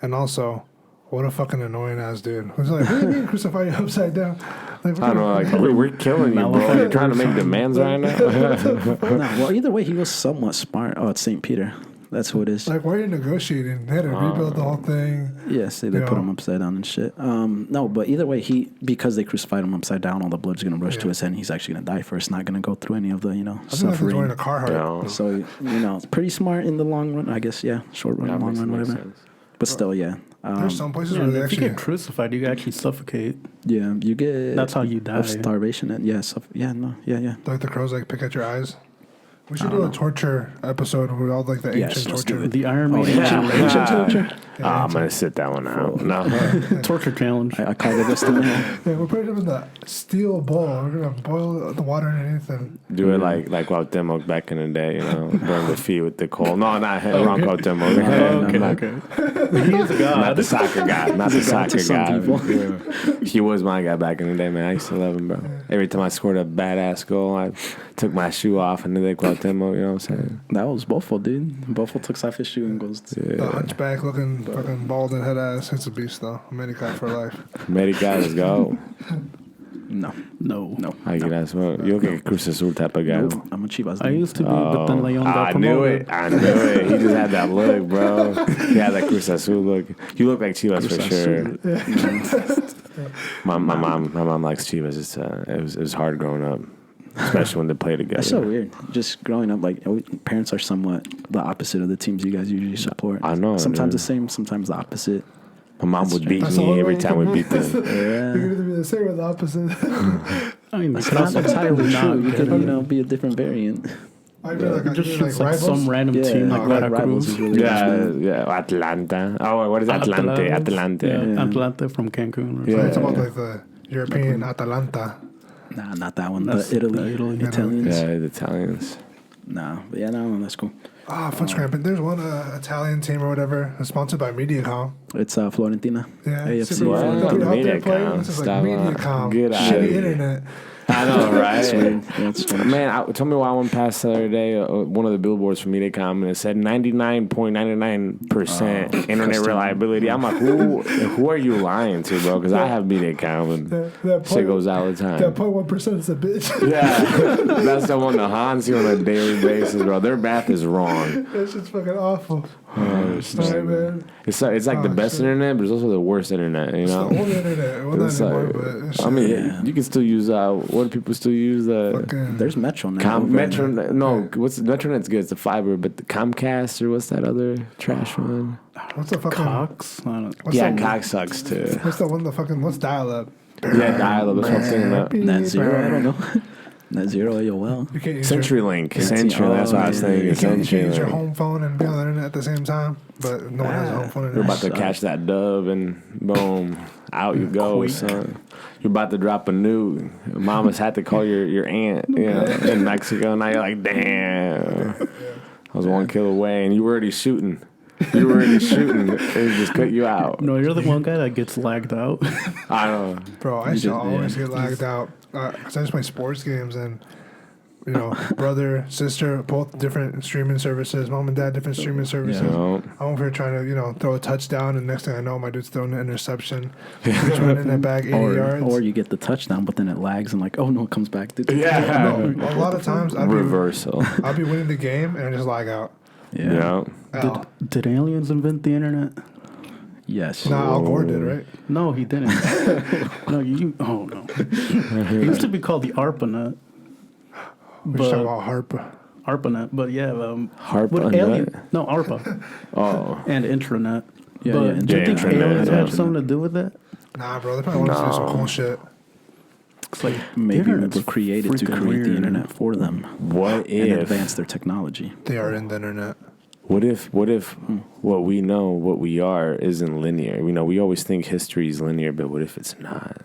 And also, what a fucking annoying ass dude. Who's like, what do you mean crucify you upside down? Like, I don't know, like, we're killing you, bro. You're trying to make demands right now? Well, either way, he was somewhat smart. Oh, it's St. Peter. That's who it is. Like, why are you negotiating? They had to rebuild the whole thing. Yes, they put him upside down and shit. No, but either way, because they crucified him upside down, all the blood's going to rush to his head, and he's actually going to die first, not going to go through any of the, suffering. Like he's wearing a Carhartt. So, it's pretty smart in the long run, I guess, short run, long run, whatever. Sense. But still, there's some places where they if actually you get crucified, you actually suffocate. Yeah, you get. That's how you die. Of starvation. And yeah. Like the crows, pick at your eyes. We should do a torture episode with all the ancient torture. The Iron Man ancient torture. I'm gonna sit that one out. No torture challenge. I call it this thing. We're putting them in the steel bowl. We're gonna boil the water underneath and do it like Cuauhtemoc back in the day. Burn the feet with the coal. No, not wrong Cuauhtemoc. Okay. He's a god. Not the soccer guy. Not the soccer guy. He was my guy back in the day, man. I used to love him, bro. Every time I scored a badass goal, I took my shoe off and then they Cuauhtemoc. You know what I'm saying? That was Buffalo, dude. Buffalo took off his shoe and goes. The hunchback looking fucking bald and head ass. It's a beast though. Medicat for life. Medicat, let's go. No. I get that. You'll get Cruz Azul type of guy. Nope. I'm a Chivas. I used to be, but then Leon got promoted. I knew it. He just had that look, bro. He had that Cruz Azul look. You look like Chivas for sure. My mom likes Chivas. It was hard growing up. Especially when they play together. That's so weird. Just growing up, parents are somewhat the opposite of the teams you guys usually support. I know. Sometimes the same, sometimes the opposite. My mom would beat me every time we beat them. You're going to be the same or the opposite. I mean, it's not entirely true. You could, be a different variant. Just some random team like Veracruz. Really Atlanta. Oh, what is Atlante? Atlanta from Cancun. It's about the European Atalanta. Nah, not that one. The Italy. Italians. Yeah, the Italians. Nah, but no, that's cool. Foot cramping. There's one Italian team or whatever sponsored by Mediacom. It's Florentina. Yeah, AFC. Mediacom. It's just like Mediacom. Get out Shitty internet. I know, right? That's Man, tell me why I went past the other day, one of the billboards from Mediacom, and it said 99.99% internet reliability. I'm like, who are you lying to, bro? Because I have Mediacom, and that shit goes out all the time. That 0.1% is a bitch. Yeah, that's the one the Hans see on a daily basis, bro. Their math is wrong. That shit's fucking awful. It's like the best internet, but it's also the worst internet. It's the only internet. Well, not anymore, but you can still use what do people still use? There's Metro now. What's Metronet's good? It's the fiber, but the Comcast or what's that other trash one? What's the fucking Cox? Cox sucks too. What's the one? What's dial up? Yeah, dial up. That's what I'm saying about. Net Zero. I don't know. Net Zero AOL. CenturyLink. CenturyLink. That's what I was thinking. You can't use your home phone and be on the internet at the same time, but no one has a home phone. You're about to catch that dove and boom, out you go, son. You're about to drop a nuke. Mama's had to call your aunt, in Mexico. Now you're like, damn. I was 1 kill away, and you were already shooting. It just cut you out. No, you're the one guy that gets lagged out. I know. Bro, I used to always get lagged out. Because I just play sports games and, brother, sister, both different streaming services. Mom and dad, different streaming services. Yeah. I'm over here trying to, throw a touchdown, and next thing I know, my dude's throwing an interception. He's running it back 80 yards. Or you get the touchdown, but then it lags and it comes back. Yeah. A lot of times, I'll be winning the game, and I just lag out. Yeah. Did aliens invent the internet? Yes. No, Al Gore did, right? No, he didn't. No. It used to be called the ARPANET. We're talking about HARP. ARPANET, but yeah, HARPANET? No, ARPA Oh. and intranet. Yeah, but yeah, do you think intranet, aliens yeah. have something to do with that? Nah, bro, they probably want us to do some cool shit. It's like Maybe we internet's were created to freaking create the weird. internet for them What and if? advance their technology. They are in the internet. What if what we know, what we are, isn't linear? We know we always think history is linear, but what if it's not?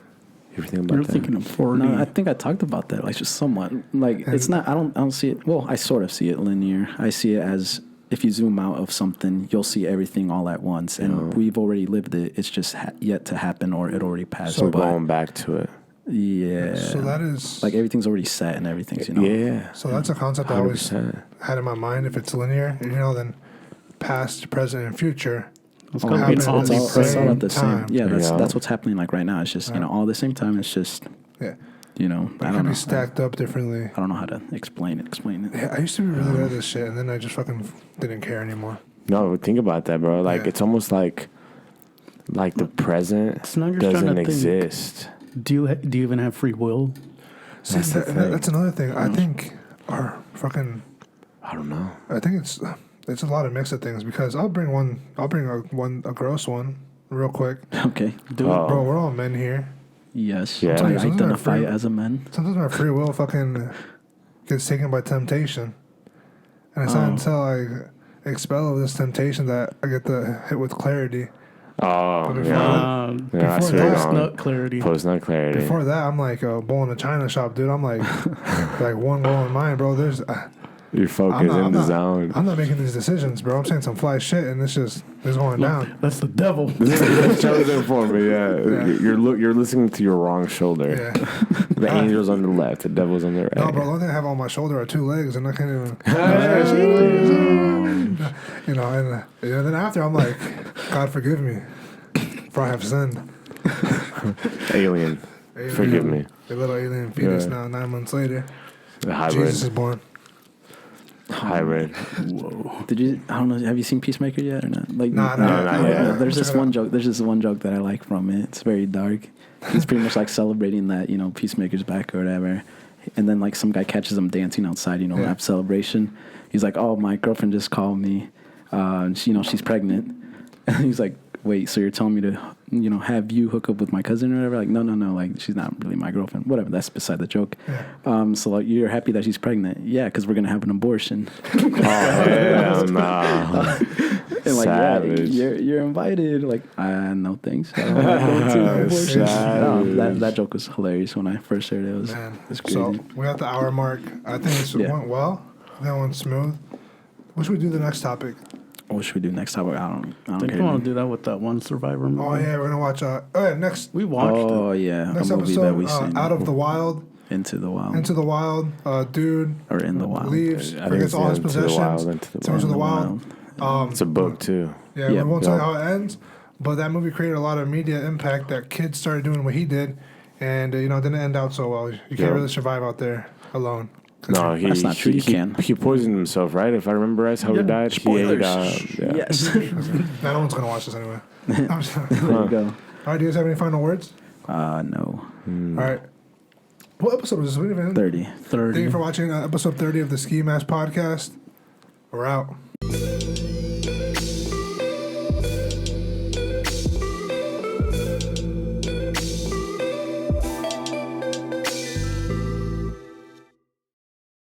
You ever think about You're that? thinking of 4D. No, I think I talked about that, like just somewhat. Like it's not. I don't see it. Well, I sort of see it linear. I see it as if you zoom out of something, you'll see everything all at once, and we've already lived it. It's just yet to happen, or it already passed. So by. going back to it. Yeah. So that is like everything's already set and everything's, you know. Yeah. So that's a concept I always 100%. had in my mind. If it's linear, then past, present, and future. It's all gonna be happen an at the It's all same at the same. time. Yeah, Yeah. that's what's happening like right now. It's just all at the same time. It's just Yeah. I It don't can know. be stacked up differently. I don't know how to explain it. Yeah, I used to be really good at this shit, and then I just fucking didn't care anymore. No, think about that, bro. Like Yeah. it's almost like the present So now you're trying to doesn't think. exist. Do you even have free will? See, That's the thing. that's another thing. I think our fucking. I don't know. I think it's a lot of mix of things because I'll bring a gross one real quick. Okay. Do it. Oh. Bro, we're all men here. Yes. Yeah. I Sometimes our identify free- as a man. Sometimes my free will fucking gets taken by temptation, and it's not until I expel this temptation that I get the hit with clarity. Oh, But before yeah. Uh, Yeah, I before see where you're that- going. Post-nut clarity. Post-nut clarity. Before that, I'm like a bull in a china shop, dude. I'm like like one goal in mind, bro. There's You're focused in the zone. I'm not making these decisions, bro. I'm saying some fly shit, and it's going down. That's the devil. It's chosen for me, yeah. Yeah. You're listening to your wrong shoulder. Yeah. The angel's on the left, the devil's on the right. No, bro. The only thing I have on my shoulder are 2 legs, and I can't even. And then after I'm like, God forgive me, for I have sinned. Alien. Forgive me. A little alien fetus Yeah. now, 9 months later. The hybrid. Jesus is born. Hybrid. Did you? I don't know. Have you seen Peacemaker yet or not? Like, Nah, not yet. There's this Check it one out. joke. There's this one joke that I like from it. It's very dark. He's pretty much like celebrating that Peacemaker's back or whatever, and then like some guy catches him dancing outside. Yeah. At celebration. He's like, "Oh, my girlfriend just called me. She's pregnant." And he's like, "Wait, so you're telling me to, have you hook up with my cousin or whatever?" Like, no, like she's not really my girlfriend. Whatever. That's beside the joke. Yeah. So like, you're happy that she's pregnant? Yeah, because we're gonna have an abortion. Oh, hell no. And like, Savage. yeah, you're invited. Like, no thanks. I don't want to go to an abortion. Savage. That joke was hilarious when I first heard it. It was Man, crazy. so we got the hour mark. I think it went well. That went smooth. What should we do the next topic? What should we do next topic? I don't I think care. I want to do that with that one Survivor movie. Oh yeah, we're gonna watch. Next We watched Oh it. yeah, next a movie that we episode, seen. Out of the Wild. Into the Wild. Into the Wild. Dude or In the Wild. leaves, I think forgets it's all his Into the possessions. Wild, Into the Turns to Wild. the Wild. It's a book, too. Yeah, Yep. we won't tell you Yep. how it ends, but that movie created a lot of media impact that kids started doing what he did, and it didn't end out so well. You can't Yep. really survive out there alone. No, That's not true. You can. He poisoned himself, right? If I remember right, how he Yeah. died. Spoilers. He ate, Yes. No one's gonna watch this anyway. I'm sorry. There you go. All right, do you guys have any final words? No. All right. What episode was this? We didn't even- 30. Thank 30. you for watching episode 30 of the Ski Mask Podcast. We're out.